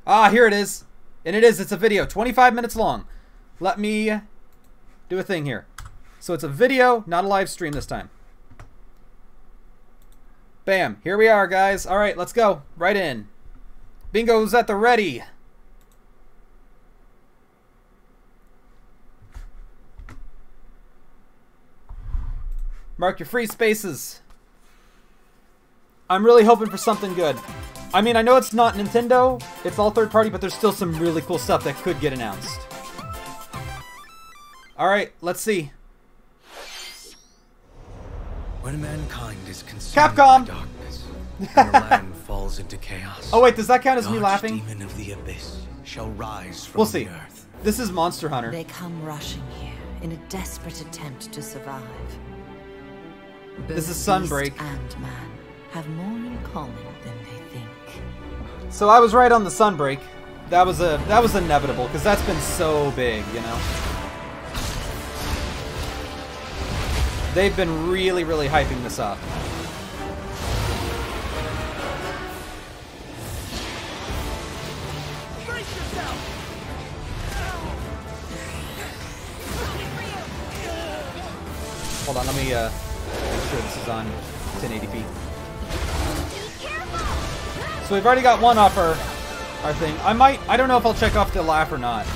Ah, here it is. And it is. It's a video. 25 minutes long. Let me do a thing here. So it's a video, not a live stream this time. Bam. Here we are, guys. All right, let's go. Right in. Bingo's at the ready. Mark your free spaces. I'm really hoping for something good. I mean, I know it's not Nintendo, it's all third party, but there's still some really cool stuff that could get announced. Alright, let's see. When mankind is consumed Capcom! by darkness, and the land falls into chaos. Oh wait, does that count as me the laughing? Demon of the abyss shall rise from We'll see. the earth. This is Monster Hunter. They come rushing here in a desperate attempt to survive. This is Both Sunbreak. beast and man have more in common than they think. So I was right on the Sunbreak. That was inevitable, because that's been so big, you know? They've been really, really hyping this up. Hold on, let me make sure this is on 1080p. So we've already got one off our thing. I don't know if I'll check off the laugh or not.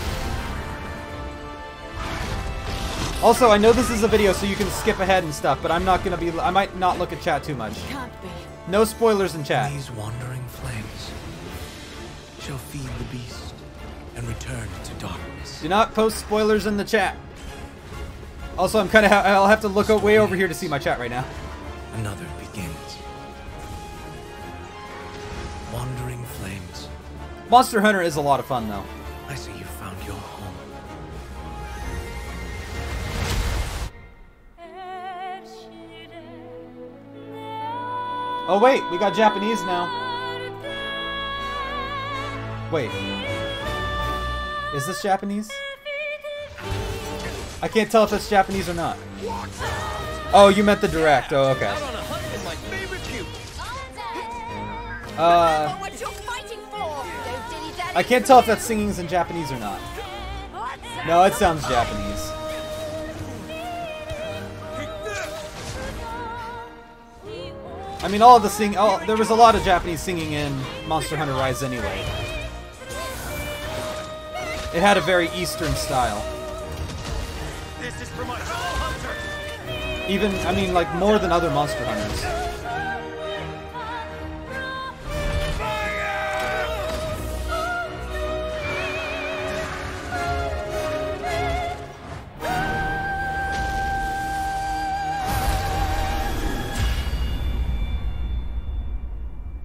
Also, I know this is a video, so you can skip ahead and stuff, but I'm not gonna be. I might not look at chat too much. Can't be. No spoilers in chat. These wandering flames shall feed the beast and return to darkness. Do not post spoilers in the chat. Also, I'll have to look way over here to see my chat right now. Another begins. Wandering flames. Monster Hunter is a lot of fun, though. I see you found your home. Oh wait, we got Japanese now. Wait. Is this Japanese? I can't tell if it's Japanese or not. Oh, you meant the direct. Oh, okay. I can't tell if that singing's in Japanese or not. No, it sounds Japanese. I mean, all of the there was a lot of Japanese singing in Monster Hunter Rise anyway. It had a very Eastern style. This is for my hunter. Even, I mean, like, more than other Monster Hunters.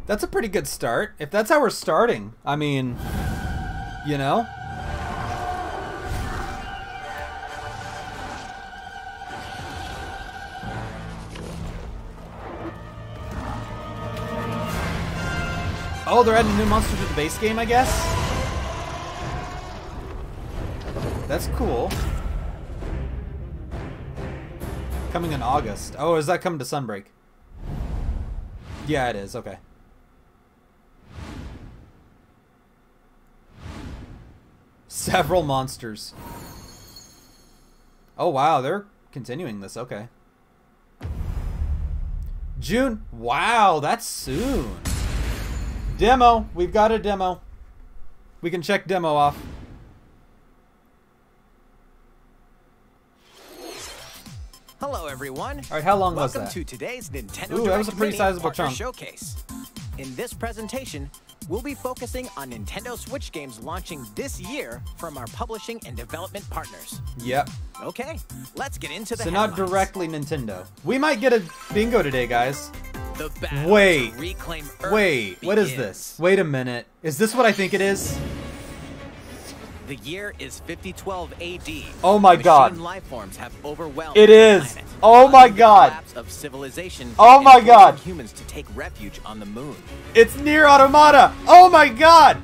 That's a pretty good start. If that's how we're starting, I mean, you know? Oh, they're adding new monsters to the base game, I guess? That's cool. Coming in August. Oh, is that coming to Sunbreak? Yeah, it is. Okay. Several monsters. Oh, wow. They're continuing this. Okay. June. Wow, that's soon. Demo. We've got a demo. We can check demo off. Hello, everyone. All right, how long was that? Welcome to today's Nintendo Ooh, that was a pretty Direct Mini sizable Partner chunk. Showcase. In this presentation, we'll be focusing on Nintendo Switch games launching this year from our publishing and development partners. Yep. Okay, let's get into the So not headlines. directly Nintendo. We might get a bingo today, guys. The battle Wait. to reclaim Earth Wait, what is begins. this? Wait a minute. Is this what I think it is? The year is 5012 AD. Oh my God. Machine life forms have overwhelmed It the is. planet, Oh my causing the God. collapse of civilization Oh my and God. forcing humans to take refuge on the moon. It's Nier Automata. Oh my God.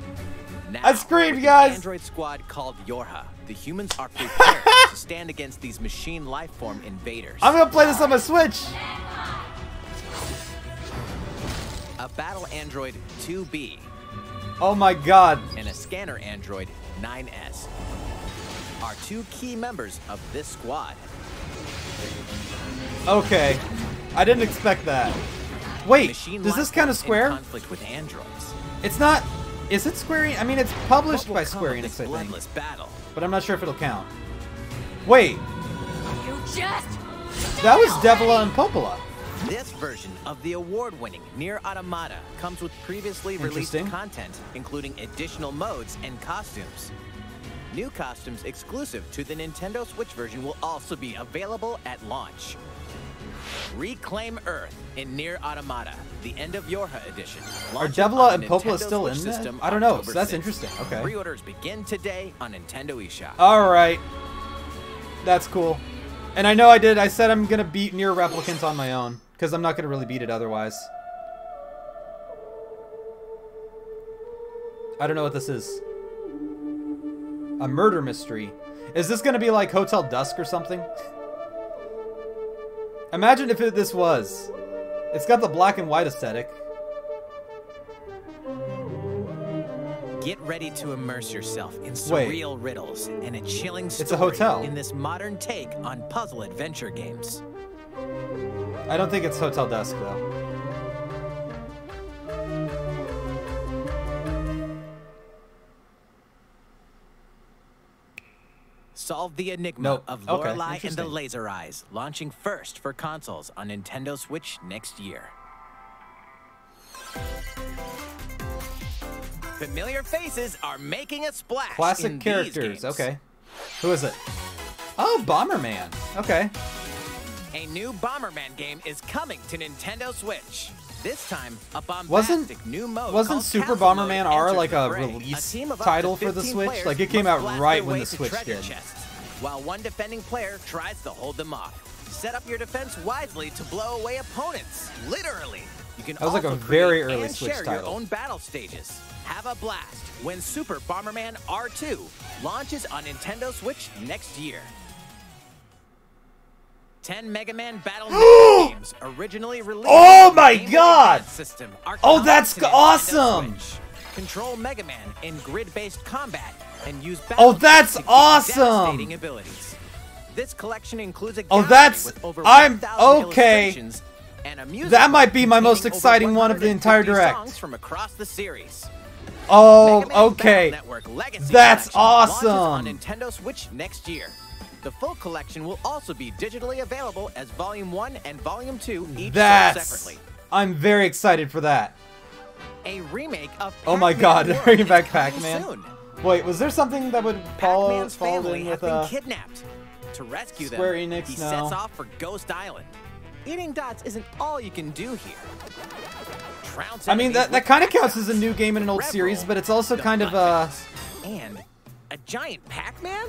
Now, I screamed, with guys. An android squad called Yorha, the humans are prepared to stand against these machine life form invaders. I'm gonna play this on my Switch. A battle android 2B Oh my God. and a scanner android 9S are two key members of this squad. Okay. I didn't expect that. Wait, Machine does life this kind of forms in Square? conflict with androids. It's not. Is it Square Enix? I mean, it's published What will by come Square of Enix, this I think. bloodless battle? But I'm not sure if it'll count. Wait, You just that was Devila and Popola. This version of the award-winning Nier Automata comes with previously released Interesting. content, including additional modes and costumes. New costumes exclusive to the Nintendo Switch version will also be available at launch. Reclaim Earth in Nier Automata, the End of Yorha edition. Are launching Devila on and the Popola Nintendo still Switch in there? system I don't know, so October that's 6th. interesting. Okay. Pre-orders begin today on Nintendo eShop. Alright. That's cool. And I know I said I'm gonna beat Nier Replicant on my own, because I'm not gonna really beat it otherwise. I don't know what this is. A murder mystery. Is this gonna be like Hotel Dusk or something? Imagine if this was. It's got the black and white aesthetic. Get ready to immerse yourself in Wait. surreal riddles and a chilling story It's a hotel. in this modern take on puzzle adventure games. I don't think it's Hotel Dusk though. Solve the enigma Nope. of Okay, Lorelei and the interesting. Laser Eyes, launching first for consoles on Nintendo Switch next year. Familiar faces are making a splash. Classic in these characters. games. Okay. Who is it? Oh, Bomberman. Okay. A new Bomberman game is coming to Nintendo Switch. This time, a bombastic Wasn't- new mode Wasn't called Super Castle Bomberman Mode R enters like the a fray. release team of up title to for the 15 Switch? players Like, it came must out blast right their when way the to Switch treasure did. chests, while one defending player tries to hold them off. Set up your defense wisely to blow away opponents. Literally. You can That was like also a very create early and Switch share title. your own battle stages. Have a blast when Super Bomberman R2 launches on Nintendo Switch next year. 10 Mega Man Battle Network games originally released Oh on the my Game Boy God! Advance system are Oh, coming that's to Nintendo awesome! Switch. Control Mega Man in grid-based combat and use Oh, battle that's to gain awesome! devastating abilities. This collection includes a Oh, gallery that's- with over I'm- 1,000 okay. illustrations and a music That might be my most containing over exciting one of the entire 150 direct. songs from across the series. Oh, Mega Man okay. Battle Network Legacy That's Collection launches on awesome. Nintendo Switch next year. The full collection will also be digitally available as Volume 1 and Volume 2 each sold That's... separately. I'm very excited for that. A remake of Oh my Pac-Man God, World bringing is back coming Pac-Man. soon. Wait, was there something that would fall Pac-Man's family in have with been kidnapped. To rescue Square them, Enix, he no. sets off for Ghost Island. Eating dots isn't all you can do here. Trounce I mean, enemies that with kind of axe counts as a new game in an old Rev series, Roll, but it's also the kind of Butt and a giant Pac-Man.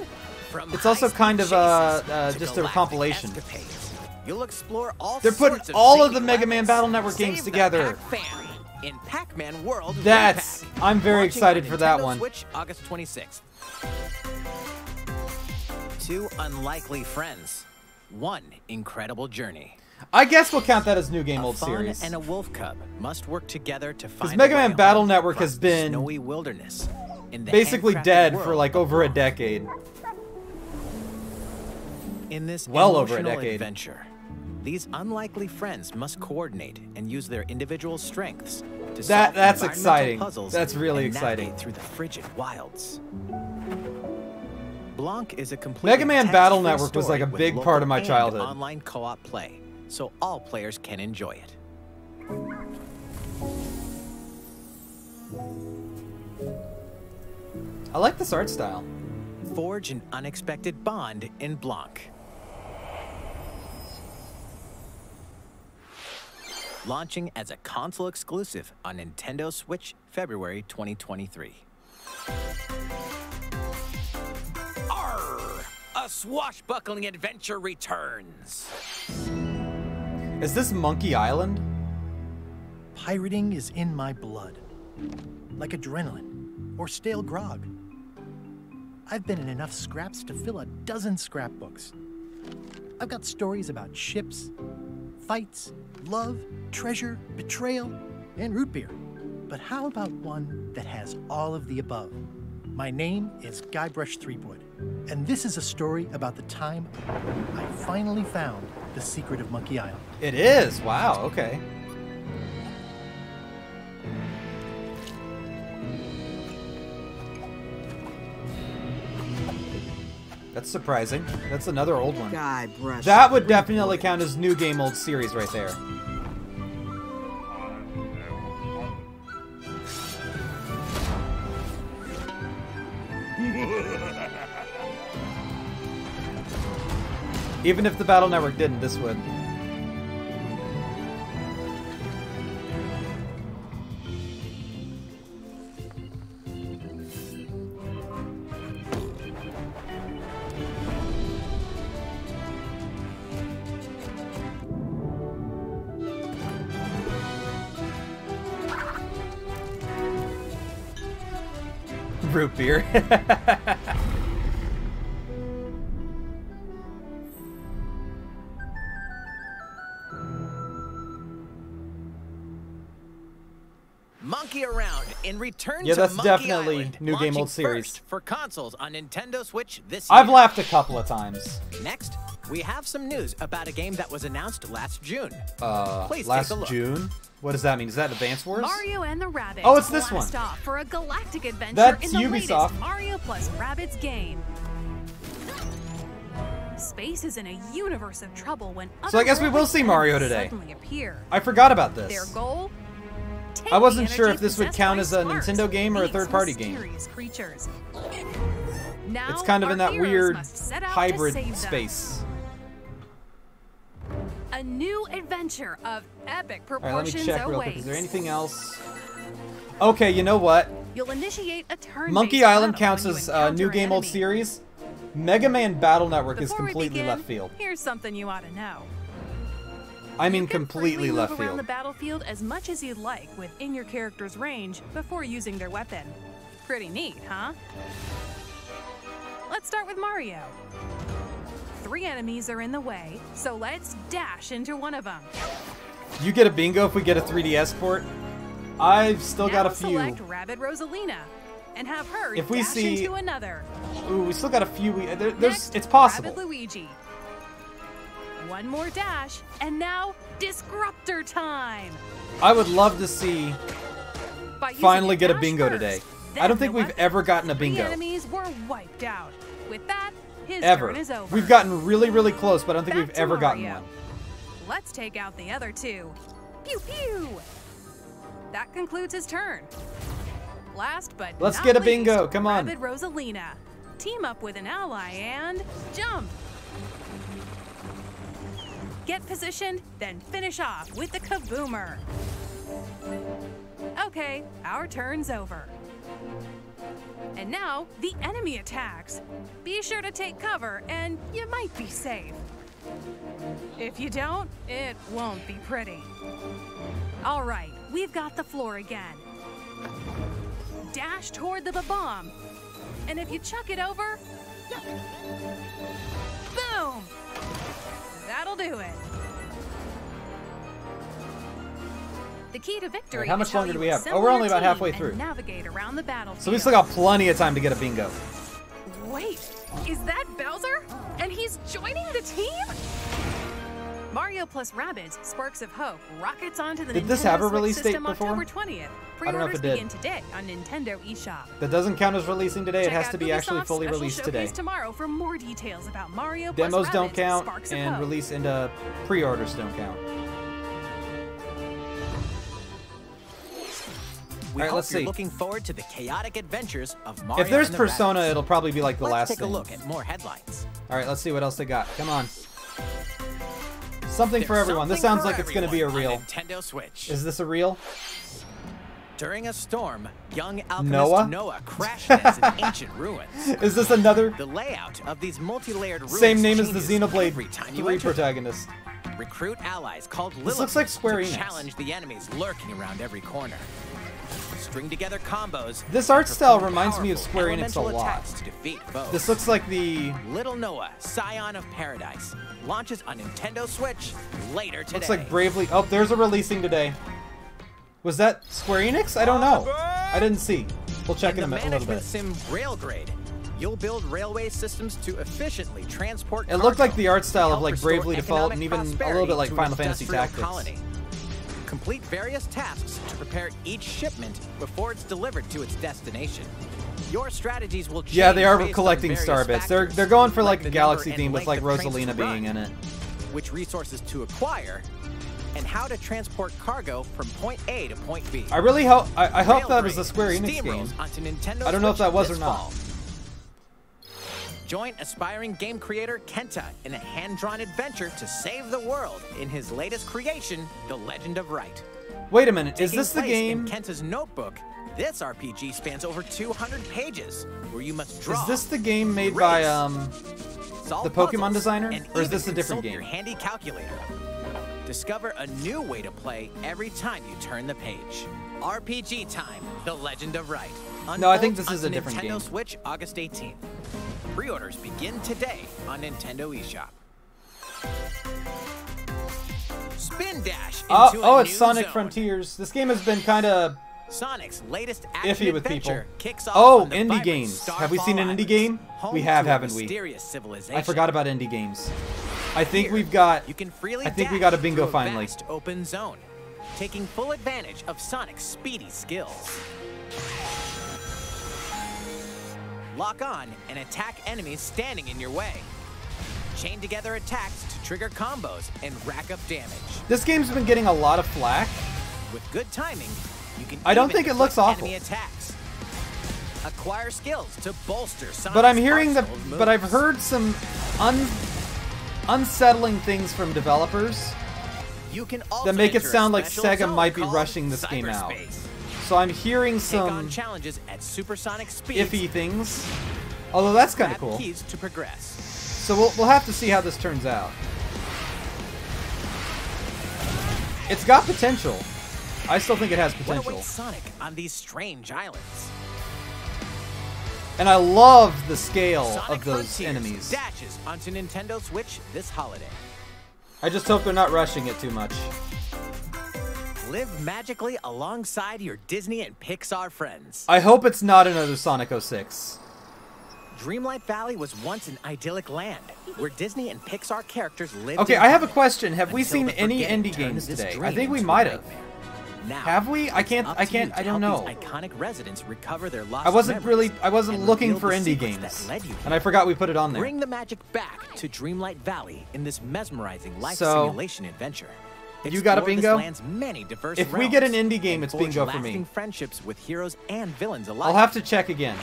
From It's also high-speed kind of, chases to just a galactic compilation. escapades. You'll explore all They're putting sorts of all of zany the Mega Man levels. Battle Network Save games the together. Pac-Fan in Pac-Man World. That's... Repack. I'm very Launching excited on for that Nintendo one. Switch, August 26th. Two unlikely friends. One incredible journey. I guess we'll count that as new game A old fawn series. and a wolf cub must work together to find Mega a way Man Battle home Network across has the been snowy wilderness in the Basically handcrafted dead for world like of over a Bronx. decade. In this Well over a emotional decade. adventure, these unlikely friends must coordinate and use their individual strengths to solve That's environmental exciting. puzzles That's really and exciting. navigate through the frigid wilds. Blanc is a complete Mega Man Battle Network was like a big part of my childhood. Online co-op play, so all players can enjoy it. I like this art style. Forge an unexpected bond in Blanc. Launching as a console exclusive on Nintendo Switch, February 2023. Arr! A swashbuckling adventure returns. Is this Monkey Island? Pirating is in my blood, like adrenaline or stale grog. I've been in enough scraps to fill a dozen scrapbooks. I've got stories about ships, fights, love, treasure, betrayal, and root beer. But how about one that has all of the above? My name is Guybrush Threepwood, and this is a story about the time I finally found the secret of Monkey Island. It is. Wow. Okay. That's surprising. That's another old one. Guybrush. That would definitely count as new game old series right there. Even if the Battle Network didn't, this would. Root beer. Monkey Around in Return Yeah, to that's Monkey definitely Island, new game, launching old series. first for consoles on Nintendo Switch this year. I've laughed a couple of times. Next, we have some news about a game that was announced last June. Please Last take a look. June? What does that mean? Is that Advance Wars? Mario and the Rabbids. Oh, it's this blast one. off for a galactic adventure That's in the Ubisoft. latest Mario plus Rabbids game. Space is in a universe of trouble when So I guess we will see Mario enemies today. suddenly appear. I forgot about this. Their goal? Take I wasn't the sure energy if this would possessed count by as a Sparks, Nintendo game or a these third-party game. mysterious creatures. Now, It's kind of in our that heroes weird must set out to hybrid save them. space. A new adventure of epic Alright, let me proportions check real quick. awaits. Is there anything else? Okay, you know what? You'll initiate a turn-based Monkey Island battle counts when you as encounter new an game old enemy. series. Mega Man Battle Network is Before we completely begin, left field. Here's something you ought to know. I mean You can completely freely left move around field. the battlefield as much as you'd like within your character's range before using their weapon. Pretty neat, huh? Let's start with Mario. 3 enemies are in the way, so let's dash into one of them. You get a bingo if we get a 3DS port. I've still Now got a few. select Rabbid Rosalina and have her If we dash see- into another. Ooh, we still got a few. There's, Next, it's possible. Rabbid Luigi. One more dash, and now Disruptor time. I would love to see By using finally get a dash bingo first, today. then I don't think the we've weapon. ever gotten a 3 bingo. enemies were wiped out. With that, his Ever. turn is over. We've gotten really, really close, but I don't think Back we've to ever gotten Mario. one. Let's take out the other 2. Pew pew. That concludes his turn. Last but Let's not get a least, bingo, come on. Rabbid Rosalina. Team up with an ally and jump. Get positioned, then finish off with the kaboomer. Okay, our turn's over. And now, the enemy attacks. Be sure to take cover, and you might be safe. If you don't, it won't be pretty. All right, we've got the floor again. Dash toward the bomb. And if you chuck it over, boom! That'll do it. The key to victory How much is how longer you do we have? assemble Oh, we're your only about team halfway and through. Navigate around the battlefield. So we still got plenty of time to get a bingo. Wait, is that Bowser? And he's joining the team? Mario plus Rabbids Sparks of Hope rockets onto the Did Nintendo this have a Switch release date system before? October 20th. I don't know if Pre-orders it did. begin today on Nintendo eShop. That doesn't count as releasing today. It Check has out to be actually Ubisoft's fully special released showcase today. tomorrow for more details about Mario plus Demos don't Rabbids count, Sparks of and Hope. release into pre-orders don't count. We Alright, hope let's you're see. looking forward to the chaotic adventures of Mario If there's and the Persona, Rabbids. it'll probably be like the Let's last take thing. a look at more headlines. All right, let's see what else they got. Come on. Something for There's everyone. This something sounds for like it's going to be a everyone on reel. Nintendo Switch. Is this a reel? During a storm, young alchemist Noah? Noah crashes in ancient ruins. Is this another The layout of these multi-layered ruins same name as the changes Xenoblade every time you 3 enter. protagonist? Recruit allies called This looks like Lilliput Square to Enix. challenge the enemies lurking around every corner. String together combos. This and art style perform reminds me of powerful Square Enix a elemental lot. attacks to defeat foes. This looks like the Little Noah, Scion of Paradise, launches on Nintendo Switch later today. looks like Bravely. Oh, there's a releasing today. Was that Square Enix? I don't know. I didn't see. We'll check in In a the little management bit. sim Railgrade, you'll build railway systems to efficiently transport It looked like cargo, the art style of help like restore Bravely Default and economic even a little bit like prosperity Final to an Fantasy industrial Tactics. colony. Complete various tasks to prepare each shipment before it's delivered to its destination. Your strategies will change. Yeah, they are based on collecting various star bits. factors, They're going for like the a galaxy number theme and with like length of trains Rosalina to run, being in it. which resources to acquire, and how to transport cargo from point A to point B. I really hope I hope that was Railgrade a Square Enix game. steamrolls onto Nintendo I don't know if Switch that was this or not. fall. Join aspiring game creator Kenta in a hand-drawn adventure to save the world in his latest creation, The Legend of Right. Wait a minute, is Taking this the place game? In Kenta's notebook, this RPG spans over 200 pages, where you must draw. Is this the game made by solve the Pokemon puzzles, designer, and or is even this a different consult game? Your handy calculator. Discover a new way to play every time you turn the page. RPG time: The Legend of Right. No, I think Unfolds this is a on different Nintendo game. Switch, August 18th. Pre-orders begin today on Nintendo eShop. Spin dash into Oh, a it's new Sonic zone. Frontiers. This game has been kind of Sonic's latest action iffy with people. adventure kicks off Oh, on the indie vibrant games. Have we Starfall seen an indie Islands, game? home We have, to a haven't we? mysterious civilization. I forgot about indie games. I think Here, we've got. You can freely I think we dash got a bingo through finally. vast open zone, taking full advantage of Sonic's speedy skills. Lock on and attack enemies standing in your way. Chain together attacks to trigger combos and rack up damage. This game's been getting a lot of flack. With good timing, you can I don't even think it deflect looks awful. enemy attacks. Acquire skills to bolster Sonic's But I'm hearing that. arsenal of But I've moves. heard some unsettling things from developers You can also that make it enter a sound like special Sega zone might be called rushing this game out. cyberspace. So I'm hearing Take on some challenges at supersonic speeds. iffy things. Although that's kind of Grab cool. keys to progress. So we'll have to see how this turns out. It's got potential. I still think it has What potential. awaits Sonic on these strange islands? And I love the scale Sonic of those Frontiers enemies. dashes onto Nintendo Switch this holiday. I just hope they're not rushing it too much. Live magically alongside your Disney and Pixar friends. I hope it's not another Sonic 06. Dreamlight Valley was once an idyllic land where Disney and Pixar characters lived. Okay, in I have a harmony question. Have we until seen the any forgetting indie turned games this today? I dream think we into a might have. nightmare. Now, Have we? I it's can't. up I to can't. you I to don't help know. these iconic residents recover their lost I wasn't memories really. I wasn't and looking reveal for the indie secrets games, that led you and I forgot we put it on there. Bring the magic back to Dreamlight Valley in this mesmerizing life So, simulation adventure. you got a Explore bingo? This land's many diverse If we get an realms indie game, and it's forge bingo for me. lasting friendships with heroes and villains alike. I'll have to check again.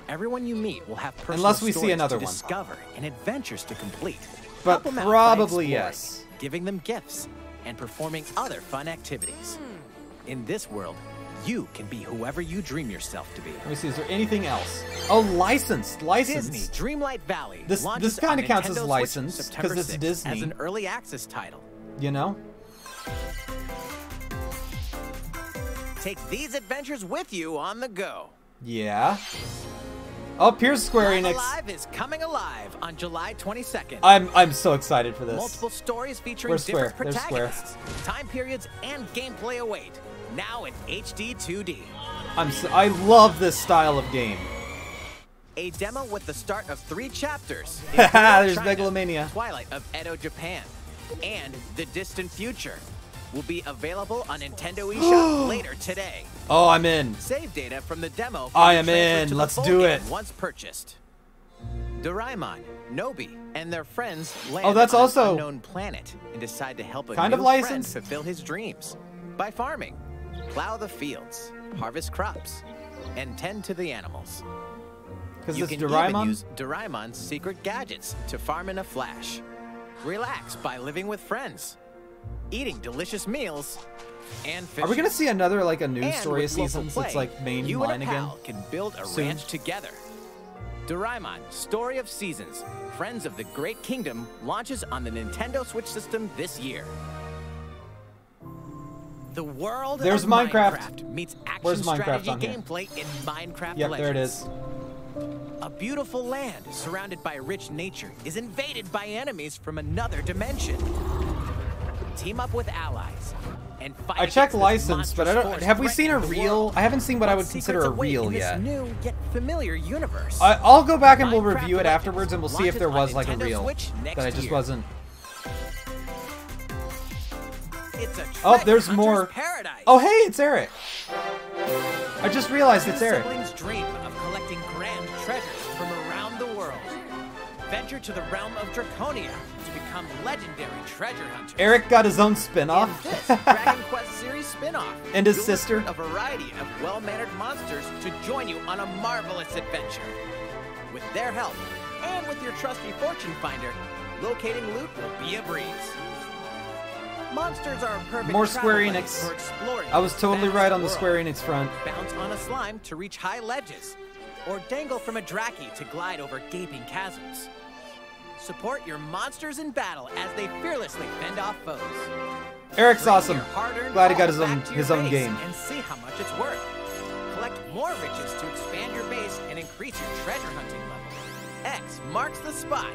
Everyone you meet will have personal Unless we see stories another to one. discover and adventures to complete. But Help them out by probably exploring, yes. Giving them gifts and performing other fun activities. In this world, you can be whoever you dream yourself to be. Let me see. Is there anything else? Oh, licensed. Licensed. Disney Dreamlight Valley. This launches kinda on counts as Nintendo Switch licensed, 'cause September it's 6th Disney. as an early access title. You know. Take these adventures with you on the go. Yeah. Oh, here's Square Live Enix. Alive is coming alive on July 22nd. I'm so excited for this. Multiple stories featuring Where's different Square? There's Square. protagonists, time periods, and gameplay await. Now in HD 2D. I love this style of game. A demo with the start of 3 chapters. in Haha, there's China, Megalomania. Twilight of Edo, Japan, and The Distant Future will be available on Nintendo eShop later today. Oh, I'm in. Save data from the demo. I can am be transferred in. to the Let's full do game it. Once purchased. Doraemon, Nobi, and their friends land Oh, that's on also an unknown planet and decide to help a kind new of friend licensed. fulfill his dreams by farming, plow the fields, harvest crops, and tend to the animals. Because You it's can even Doraemon. use Doraemon's secret gadgets to farm in a flash. Relax by living with friends, eating delicious meals, and fishing. Are we gonna see another like a news And story with local seasons play, that's like main you line and a again? pal can build a soon? ranch together. Doraemon: Story of Seasons, Friends of the Great Kingdom launches on the Nintendo Switch system this year. The world There's of Minecraft. meets action Where's Minecraft strategy on here? gameplay in Minecraft Yep, Legends. there it is. A beautiful land surrounded by rich nature is invaded by enemies from another dimension. Team up with allies and fight. I checked against this license, but I monstrous don't. force Have we seen a threatening the reel? world. I haven't seen what I would What consider secrets a await reel in this yet. new yet familiar universe. I'll go back and we'll Minecraft review it Legends afterwards, and we'll see if there launches was on like a Nintendo reel Switch next that I just year. wasn't. It's a Oh, treasure there's hunter's more. Paradise. Oh, hey, it's Eric. I just realized it's Eric. Siblings dream of collecting grand treasures from around the world. Venture to the realm of Draconia to become legendary treasure hunters. Eric got his own In spin-off. this Dragon Quest series spin-off, And his you'll sister. recruit a variety of well-mannered monsters to join you on a marvelous adventure. With their help, and with your trusty fortune finder, locating loot will be a breeze. Monsters are a perfect More travel Square buddy Enix. for exploring I was totally vast right on the world. Square Enix front. Bounce on a slime to reach high ledges, or dangle from a Draki to glide over gaping chasms. Support your monsters in battle as they fearlessly fend off foes. Eric's Bring awesome. your hard-earned Glad he got gold his back own to your game. base and see how much it's worth. Collect more riches to expand your base and increase your treasure hunting level. X marks the spot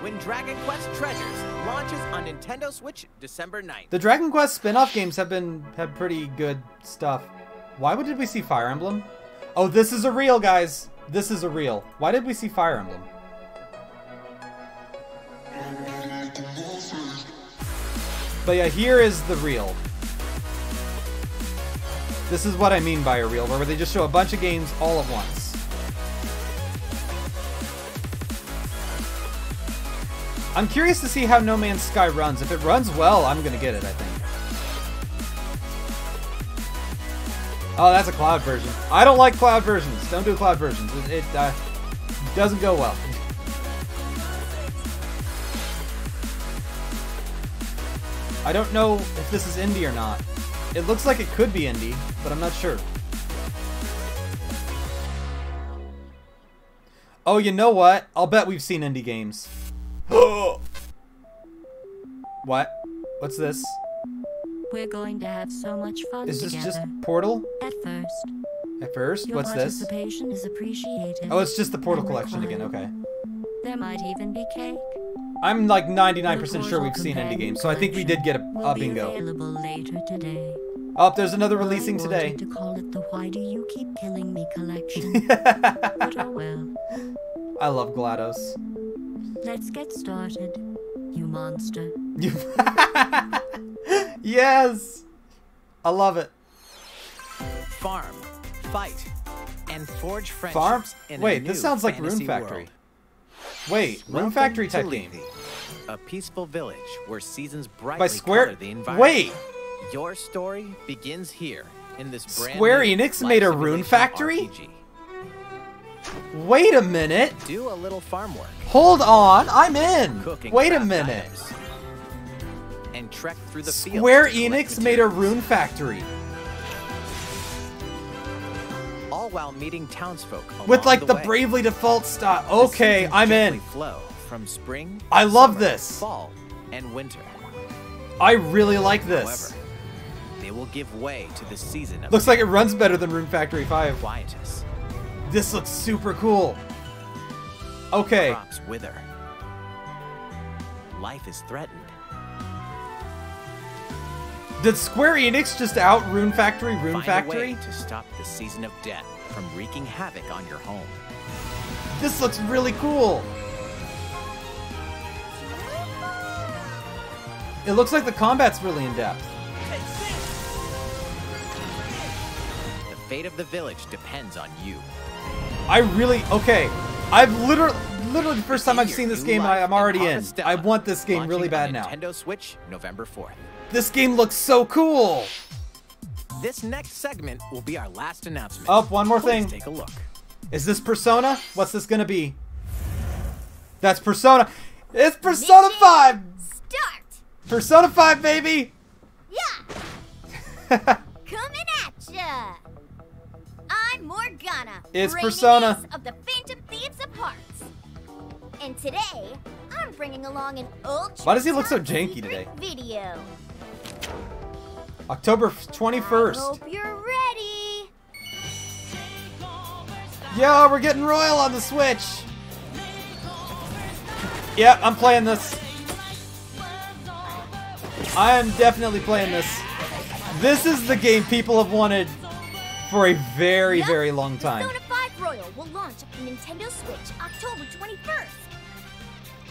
when Dragon Quest Treasures launches on Nintendo Switch December 9th. The Dragon Quest spin-off games have pretty good stuff. Why did we see Fire Emblem? Oh, this is a reel, guys. This is a reel. Why did we see Fire Emblem? But yeah, here is the reel. This is what I mean by a reel, where they just show a bunch of games all at once. I'm curious to see how No Man's Sky runs. If it runs well, I'm gonna get it, I think. Oh, that's a cloud version. I don't like cloud versions. Don't do cloud versions. It doesn't go well. I don't know if this is indie or not. It looks like it could be indie, but I'm not sure. Oh, you know what? I'll bet we've seen indie games. What? What's this? We're going to have so much fun Is this together. just Portal? At first. At first? Your What's this? participation is appreciated. Oh, it's just the Portal and collection again, required. okay. There might even be cake. I'm like 99% The sure Portal we've seen indie Companion games, so I think we did get will a be bingo. available later today. Oh, there's another releasing I today. wanted to call it the Why Do You Keep Killing Me collection. But oh well. I love GLaDOS. Let's get started, you monster. You Yes! I love it. Farm, fight, and forge friendships Farm? in Wait, a this new sounds like Rune fantasy Factory. world. Wait, Rune Welcome Factory to type Lethe, game. a peaceful village where seasons brightly By Square... color the environment. Wait! Your story begins here in this brand Square new Enix life made a Rune simulation Factory? RPG. Wait a minute! Do a little farm work. Hold on, I'm in! Cook and Wait a craft minute! items, and trek through the fields Square to collect Enix made a materials, Rune Factory. all while meeting townsfolk With along like the way. Bravely Default style. The Okay, seasons I'm gently in. Flow from spring, I love summer, this. fall, and winter. I really like this. However, they will give way to the season of Looks like it runs better than Rune Factory 5. quietus. This looks super cool. Okay. Crops wither. Life is threatened. Did Square Enix just out Rune Factory Rune Find Factory? a way to stop the season of death from wreaking havoc on your home. This looks really cool. It looks like the combat's really in depth. The fate of the village depends on you. I really okay. I've literally the first time I've Begin seen your this new game, life I'm already in. Harvestella, I want this game launching really on bad now. Nintendo Switch, November 4th. This game looks so cool. This next segment will be our last announcement. Oh, one more Please thing. take a look. Is this Persona? What's this gonna be? That's Persona. It's Persona 5. Start! Persona 5, baby. Yeah! Coming at ya! I'm Morgana. It's bringing Persona. Ace of the Phantom Thieves apart. And today, I'm bringing along an ultra Why does he look so top janky secret today? Video. October I 21st. hope you're ready. Yo, we're getting Royal on the Switch. Yep, I'm playing this. I am definitely playing this. This is the game people have wanted for a very, Yup, very long time. Persona 5 Royal will launch on Nintendo Switch October 21st.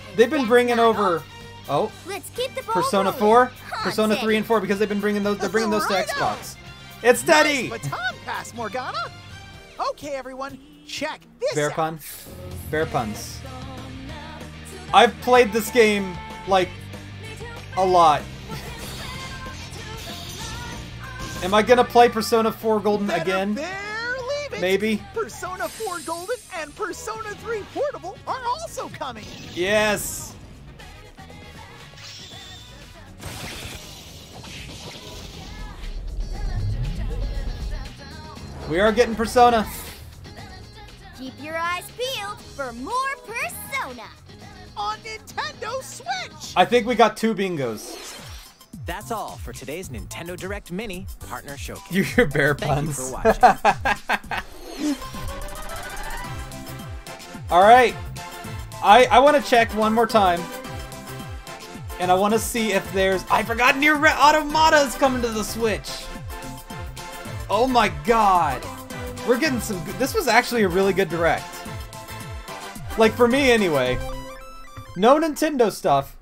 And They've been that's bringing not over. all. Oh, Let's keep the ball Persona rolling. 4, Huh, Persona 3 and 4 because they've been bringing those. They're bringing those to Righto. Xbox. It's Teddy. Nice baton pass, Morgana. Okay, everyone, check this Bear out. pun. Bear puns. I've played this game like a lot. Am I gonna play Persona 4 Golden Better again? leave it. Maybe. Persona 4 Golden and Persona 3 Portable are also coming. Yes. We are getting Persona. Keep your eyes peeled for more Persona. On Nintendo Switch. I think we got 2 bingos. That's all for today's Nintendo Direct Mini Partner Showcase. Your bear Thank you puns. for watching. All right. I want to check one more time. And I want to see if there's... I forgot Nier Automata is coming to the Switch. Oh my god. We're getting some... This was actually a really good Direct. Like, for me anyway. No Nintendo stuff.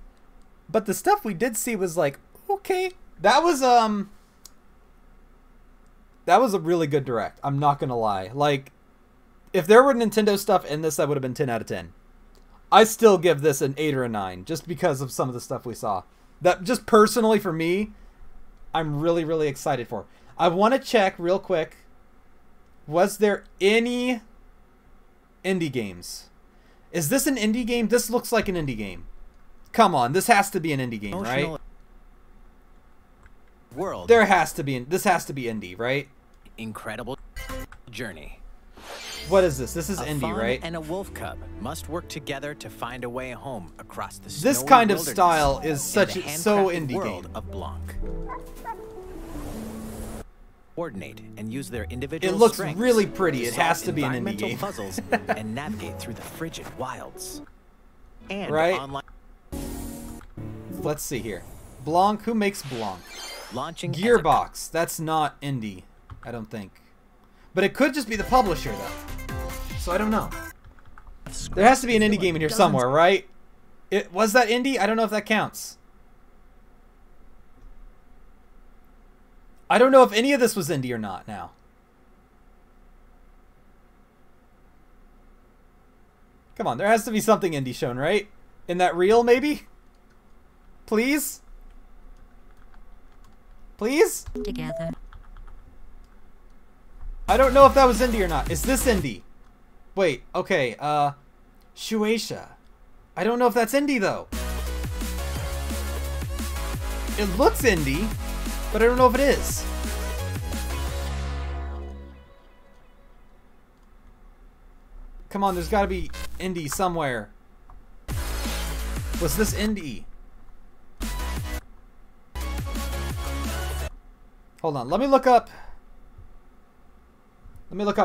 But the stuff we did see was like, okay. That was a really good Direct. I'm not going to lie. Like, if there were Nintendo stuff in this, that would have been 10 out of 10. I still give this an 8 or a 9 just because of some of the stuff we saw. That just personally for me, I'm really, really excited for. I want to check real quick. Was there any indie games? Is this an indie game? This looks like an indie game. Come on, this has to be an indie game, right? World. There has to be. This has to be indie, right? Incredible journey. What is this? This is A indie, fawn right? and a wolf cub must work together to find a way home across the This snowy kind of wilderness style is in such the so handcrafted indie world game. of Blanc. Coordinate and use their individual It looks strengths really pretty. to It has solve to be an indie environmental game. puzzles and navigate through the frigid wilds. And Right? online Let's see here. Blanc. Who makes Blanc? launching as a Gearbox. That's not indie, I don't think. But it could just be the publisher, though. So I don't know. There has to be an indie game in here somewhere, right? Was that indie? I don't know if that counts. I don't know if any of this was indie or not now. Come on, there has to be something indie shown, right? In that reel, maybe? Please? Please? Together. I don't know if that was indie or not. Is this indie? Wait, okay, Shueisha. I don't know if that's indie, though. It looks indie, but I don't know if it is. Come on, there's gotta be indie somewhere. Was this indie? Hold on, let me look up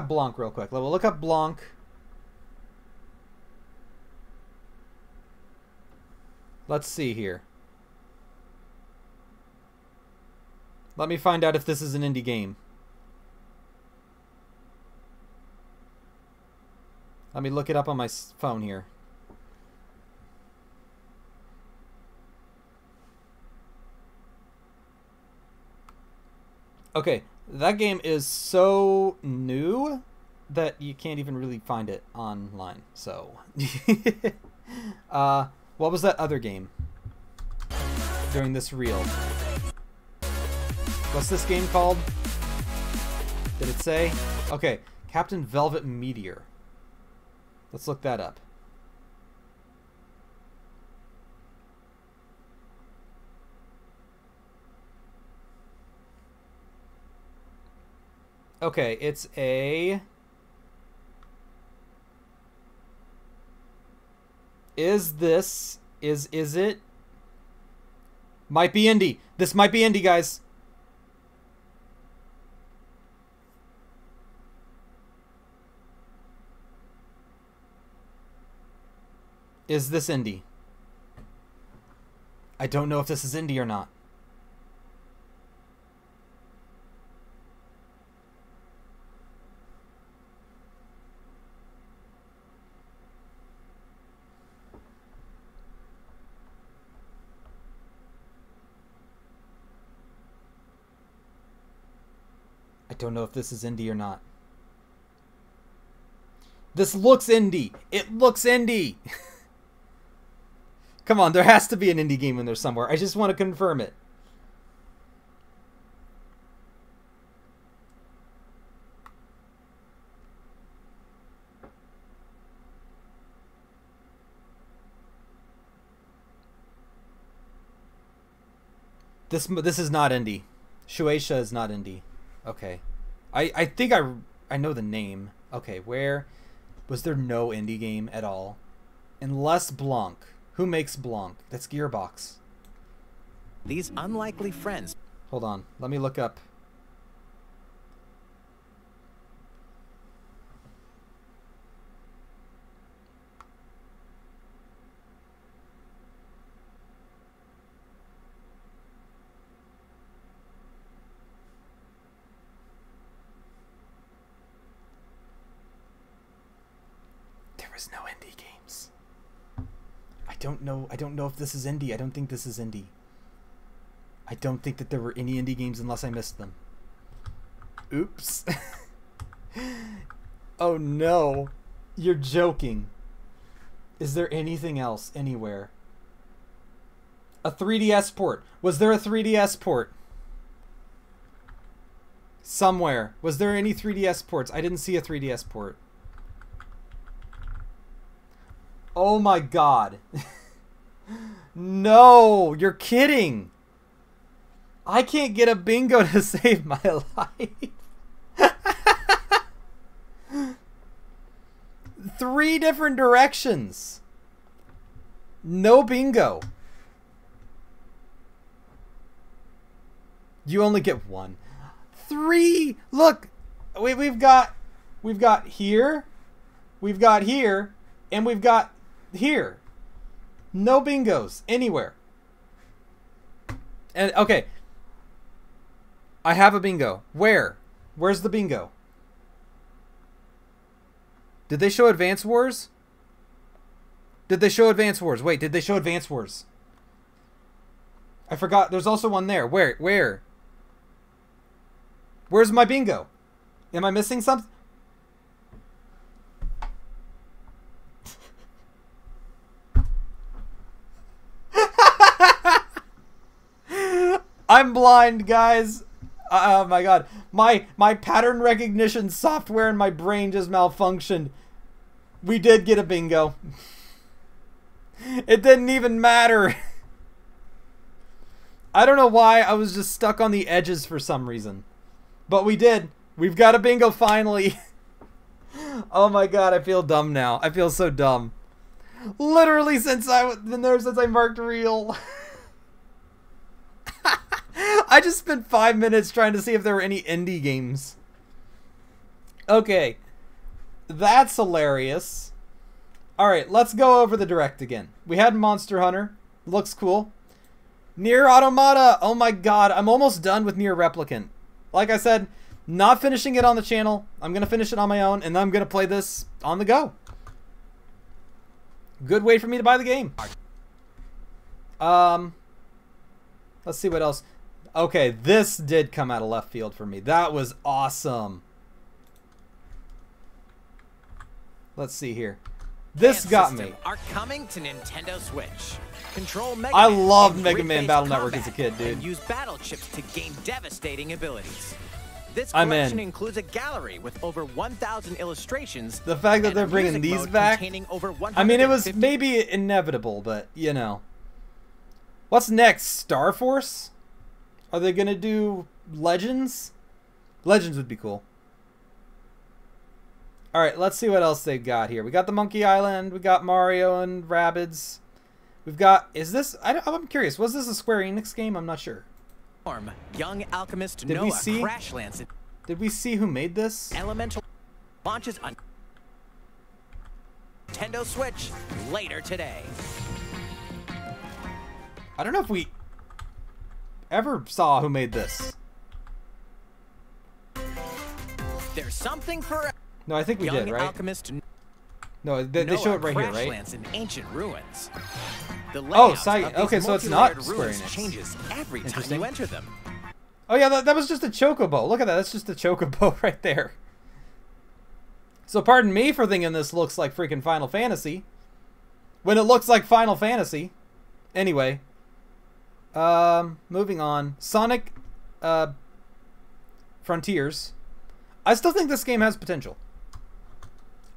Blanc real quick. We'll look up Blanc. Let's see here. Let me find out if this is an indie game. Let me look it up on my phone here. Okay, that game is so new that you can't even really find it online. So, what was that other game during this reel? What's this game called? Did it say? Okay, Captain Velvet Meteor. Let's look that up. Okay, it's a... Is it? Might be indie. This might be indie, guys. Is this indie? I don't know if this is indie or not. I don't know if this is indie or not. This looks indie. It looks indie. Come on, there has to be an indie game in there somewhere. I just want to confirm it. This is not indie. Shueisha is not indie. Okay. I think I know the name. Okay, where was there no indie game at all? Unless Blanc. Who makes Blanc? That's Gearbox. These unlikely friends. Hold on. Let me look up. There was no indie games. I don't know if this is indie. I don't think this is indie. I don't think that there were any indie games unless I missed them. Oops. Oh no. You're joking. Is there anything else anywhere? A 3DS port. Was there a 3DS port? Somewhere. Was there any 3DS ports? I didn't see a 3DS port. Oh my god. No, you're kidding. I can't get a bingo to save my life. 3 different directions. No bingo. You only get 1. 3. Look, we've got here, we've got here, and we've got here. No bingos anywhere. And okay, I have a bingo. Where's the bingo? Did they show Advance Wars? Did they show Advance Wars? Wait, did they show Advance Wars? I forgot. There's also one there. Where? Where's my bingo? Am I missing something? I'm blind, guys. Oh my god. My pattern recognition software in my brain just malfunctioned. We did get a bingo. It didn't even matter. I don't know why. I was just stuck on the edges for some reason. But we did. We've got a bingo finally. Oh my god, I feel dumb now. I feel so dumb. Literally since I marked real. I just spent 5 minutes trying to see if there were any indie games. Okay. That's hilarious. Alright, let's go over the Direct again. We had Monster Hunter. Looks cool. Nier Automata. Oh my god, I'm almost done with Nier Replicant. Like I said, not finishing it on the channel. I'm going to finish it on my own, and then I'm going to play this on the go. Good way for me to buy the game. Let's see what else. Okay, this did come out of left field for me. That was awesome. Let's see here. This got me. Are coming to Nintendo Switch. Control Mega I Man loved in Mega Man grid-based Battle Network combat as a kid, dude. And use battle chips to gain devastating abilities. This I'm collection in. includes a gallery with over 1,000 illustrations. The fact that and they're a bringing music these mode back. containing over I mean, it was 150 maybe inevitable, but you know. What's next? Star Force? Are they gonna do Legends? Legends would be cool. Alright, let's see what else they've got here. We got the Monkey Island. We got Mario and Rabbids. We've got... Is this... I'm curious. Was this a Square Enix game? I'm not sure. Young Alchemist Did Noah we see... Crashlands. Did we see who made this? Elemental launches on Nintendo Switch later today. I don't know if we ever saw who made this. There's something for... No, I think we Young did, right? Alchemist No, they show it right here, right? Crashlands in ancient ruins. The Oh, layout of these okay, so it's not multi-layered Square ruins Enix. changes every time Interesting. you enter them. Oh yeah, that was just a chocobo. Look at that. That's just a chocobo right there. So pardon me for thinking this looks like freaking Final Fantasy. When it looks like Final Fantasy. Anyway. Moving on. Sonic Frontiers. I still think this game has potential.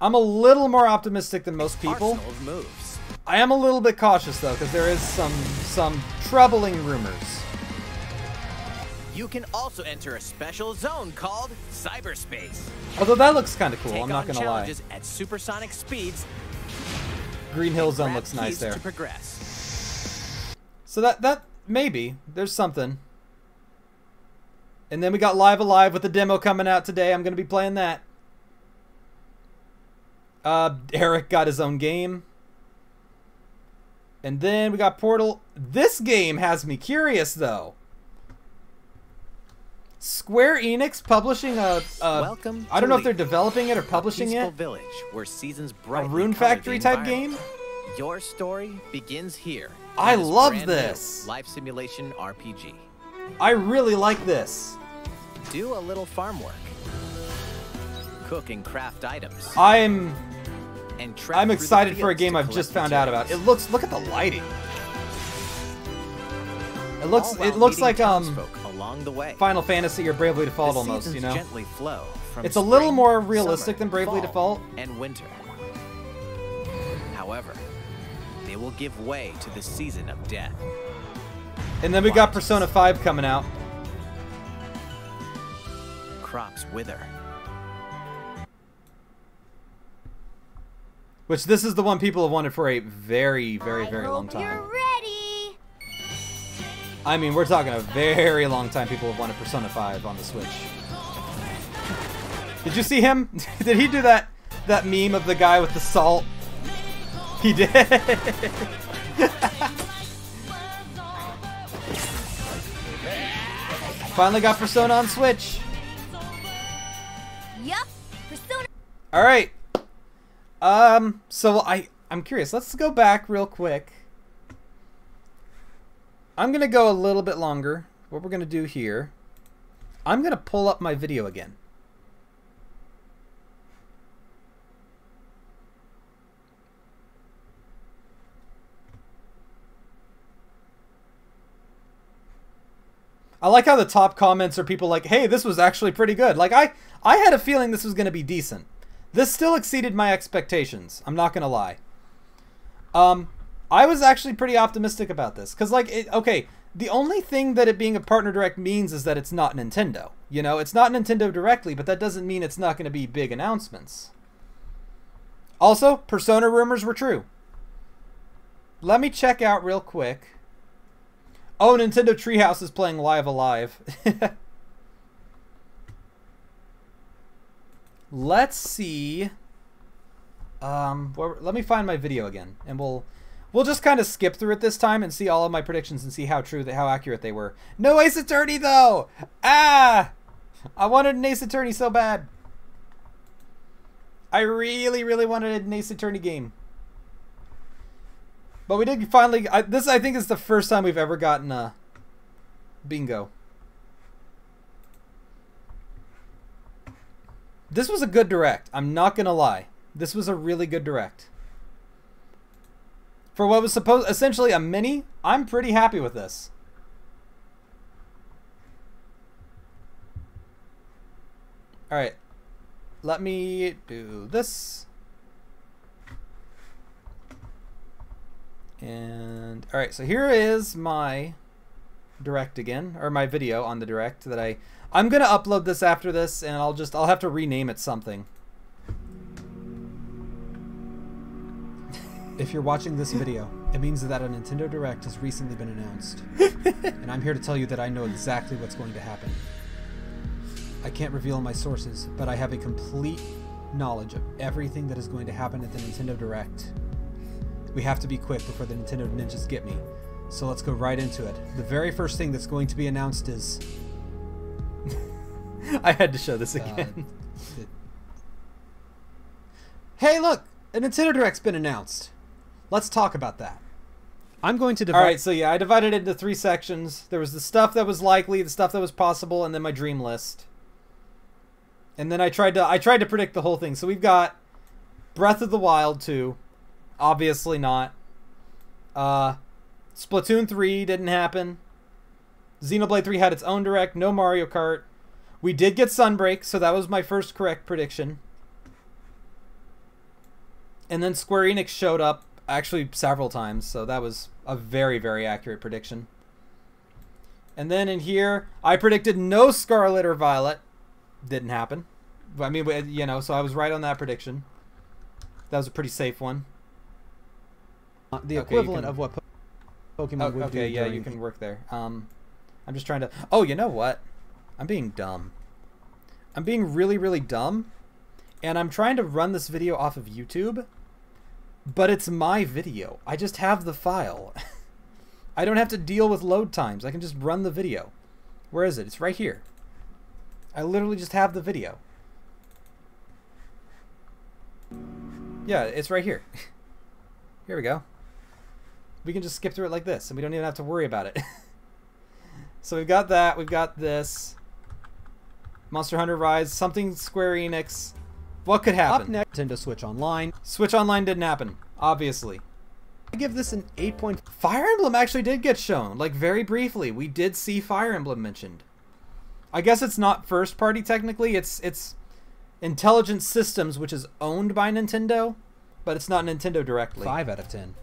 I'm a little more optimistic than most people. Arsenal of moves. I am a little bit cautious though, because there is some troubling rumors. You can also enter a special zone called cyberspace. Although that looks kind of cool, Take I'm not on gonna lie. challenges at supersonic speeds. Green Hill Zone Grab looks nice keys there. To progress. So that maybe there's something. And then we got Live Alive with the demo coming out today. I'm gonna be playing that. Eric got his own game. And then we got Portal. This game has me curious though. Square Enix publishing Welcome I don't know if to they're Leaf, developing it or publishing peaceful it. village where seasons A brightly Rune color Factory the type game. environment. Your story begins here. I in this love brand new this. life simulation RPG. I really like this. Do a little farm work. Cook and craft items. I'm And trek I'm through the excited for a fields game to I've just collect found out about. materials. Look at the lighting. It All looks while meeting like townsfolk along the way. Final Fantasy or Bravely Default The almost, seasons you know. gently flow from It's a little spring, more realistic summer, than Bravely fall, Default. and winter. However, they will give way to the season of death. And then we got Persona 5 coming out. Crops wither. Which this is the one people have wanted for a very, very, very long time. You're ready. I mean, we're talking a very long time people have wanted Persona 5 on the Switch. Did you see him? Did he do that meme of the guy with the salt? He did. Finally got Persona on Switch. Yup. Persona. All right. So I'm curious. Let's go back real quick. I'm gonna go a little bit longer. What we're gonna do here, I'm gonna pull up my video again. I like how the top comments are people like, hey, this was actually pretty good. Like, I had a feeling this was going to be decent. This still exceeded my expectations. I'm not going to lie. I was actually pretty optimistic about this. Because, like, okay, the only thing that it being a partner direct means is that it's not Nintendo. You know, it's not Nintendo directly, but that doesn't mean it's not going to be big announcements. Also, Persona rumors were true. Let me check out real quick. Oh, Nintendo Treehouse is playing Live Alive. Let's see. Let me find my video again, and we'll just kind of skip through it this time and see all of my predictions and see how accurate they were. No Ace Attorney though. Ah, I wanted an Ace Attorney so bad. I really, really wanted an Ace Attorney game. But we did finally... This, I think, is the first time we've ever gotten a bingo. This was a good direct. I'm not going to lie. This was a really good direct. For what was essentially a mini, I'm pretty happy with this. Alright. Let me do this. And alright, so here is my direct again, or my video on the direct that I'm gonna upload this after this, and I'll have to rename it something. If you're watching this video, it means that a Nintendo Direct has recently been announced. And I'm here to tell you that I know exactly what's going to happen. I can't reveal my sources, but I have a complete knowledge of everything that is going to happen at the Nintendo Direct. We have to be quick before the Nintendo ninjas get me. So let's go right into it. The very first thing that's going to be announced is... I had to show this again. Hey, look! A Nintendo Direct's been announced. Let's talk about that. I'm going to divide... Alright, so yeah, I divided it into 3 sections. There was the stuff that was likely, the stuff that was possible, and then my dream list. And then I tried to predict the whole thing. So we've got Breath of the Wild 2. Obviously not. Splatoon 3 didn't happen. Xenoblade 3 had its own direct. No Mario Kart. We did get Sunbreak, so that was my first correct prediction. And then Square Enix showed up actually several times, so that was a very, very accurate prediction. And then in here, I predicted no Scarlet or Violet. Didn't happen. I mean, you know, so I was right on that prediction. That was a pretty safe one. The equivalent of what Pokemon would do. Okay, yeah, you can work there. I'm just trying to... Oh, you know what? I'm being dumb. I'm being really, really dumb. And I'm trying to run this video off of YouTube. But it's my video. I just have the file. I don't have to deal with load times. I can just run the video. Where is it? It's right here. I literally just have the video. Yeah, it's right here. Here we go. We can just skip through it like this, and we don't even have to worry about it. So we've got that. We've got this. Monster Hunter Rise. Something Square Enix. What could happen? Up next, Nintendo Switch Online. Switch Online didn't happen, obviously. I give this an 8. Fire Emblem actually did get shown, like very briefly. We did see Fire Emblem mentioned. I guess it's not first party technically. It's Intelligent Systems, which is owned by Nintendo, but it's not Nintendo directly. 5 out of 10.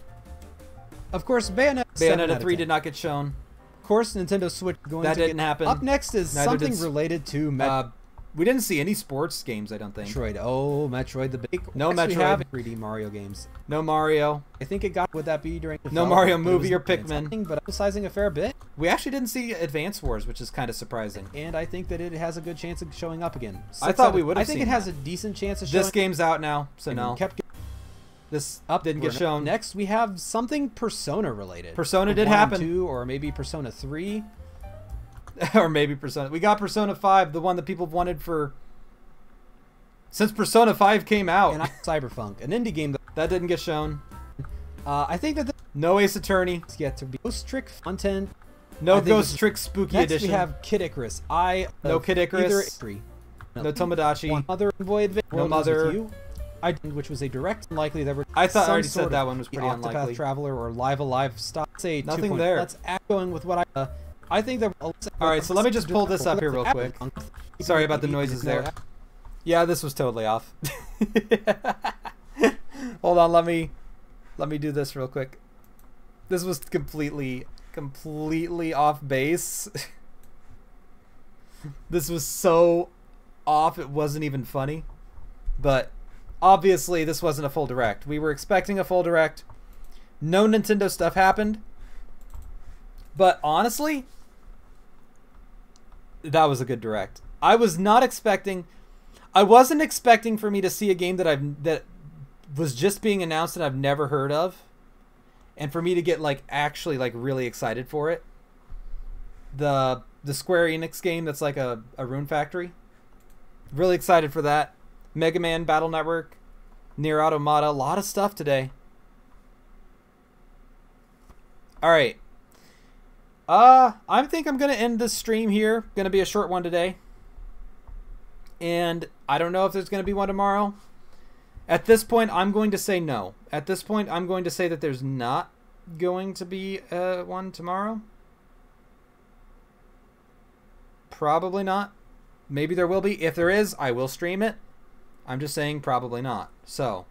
Of course, Bayonetta 3 did not get shown. Of course, Nintendo Switch going that to didn't happen. Up next is Neither something related to We didn't see any sports games, I don't think. Metroid. Oh, Metroid the big. No Next, Metroid. We have 3D Mario games. No Mario. I think it got. Would that be during the No fall? Mario But it movie was or Pikmin. but emphasizing a fair bit. We actually didn't see Advance Wars, which is kind of surprising. And I think that it has a good chance of showing up again. I thought we would have I think seen it has that. a decent chance of showing. This game's out now, so and we no. kept This up. didn't get shown. Next, we have something Persona related. Persona Or did 1 and happen. 2, or maybe Persona 3. Or maybe Persona. We got Persona 5, the one that people wanted for... Since Persona 5 came out. And Cyberpunk, an indie game that didn't get shown. I think that No Ace Attorney. It's yet to be Ghost Trick content. No I think Ghost this is- Trick Spooky Next Edition. we have Kid Icarus. No Kid Icarus. No Tomodachi. One Mother Envoy Adventure. No Mother. You. I did, which was a direct unlikely that were. I thought I some already sort said that of one was pretty Octopath unlikely. Traveler or Live Alive stop. Say Nothing 2.0. there. Let's act going with what I think that. All right, so let me just pull this up here real quick. Sorry about the noises there. Yeah, this was totally off. Hold on, let me do this real quick. This was completely off base. This was so off it wasn't even funny. But obviously this wasn't a full direct. We were expecting a full direct. No Nintendo stuff happened. But honestly, that was a good direct. I wasn't expecting for me to see a game that was just being announced that I've never heard of, and for me to get actually really excited for it. The Square Enix game that's like a Rune Factory. Really excited for that. Mega Man Battle Network, Nier Automata, a lot of stuff today. All right. I think I'm going to end this stream here. Going to be a short one today. And I don't know if there's going to be one tomorrow. At this point, I'm going to say no. At this point, I'm going to say that there's not going to be one tomorrow. Probably not. Maybe there will be. If there is, I will stream it. I'm just saying probably not. So,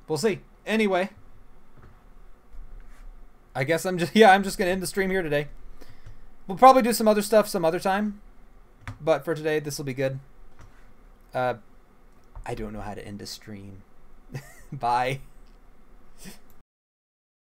we'll see. Anyway, I guess I'm just going to end the stream here today. We'll probably do some other stuff some other time. But for today, this will be good. I don't know how to end a stream. Bye.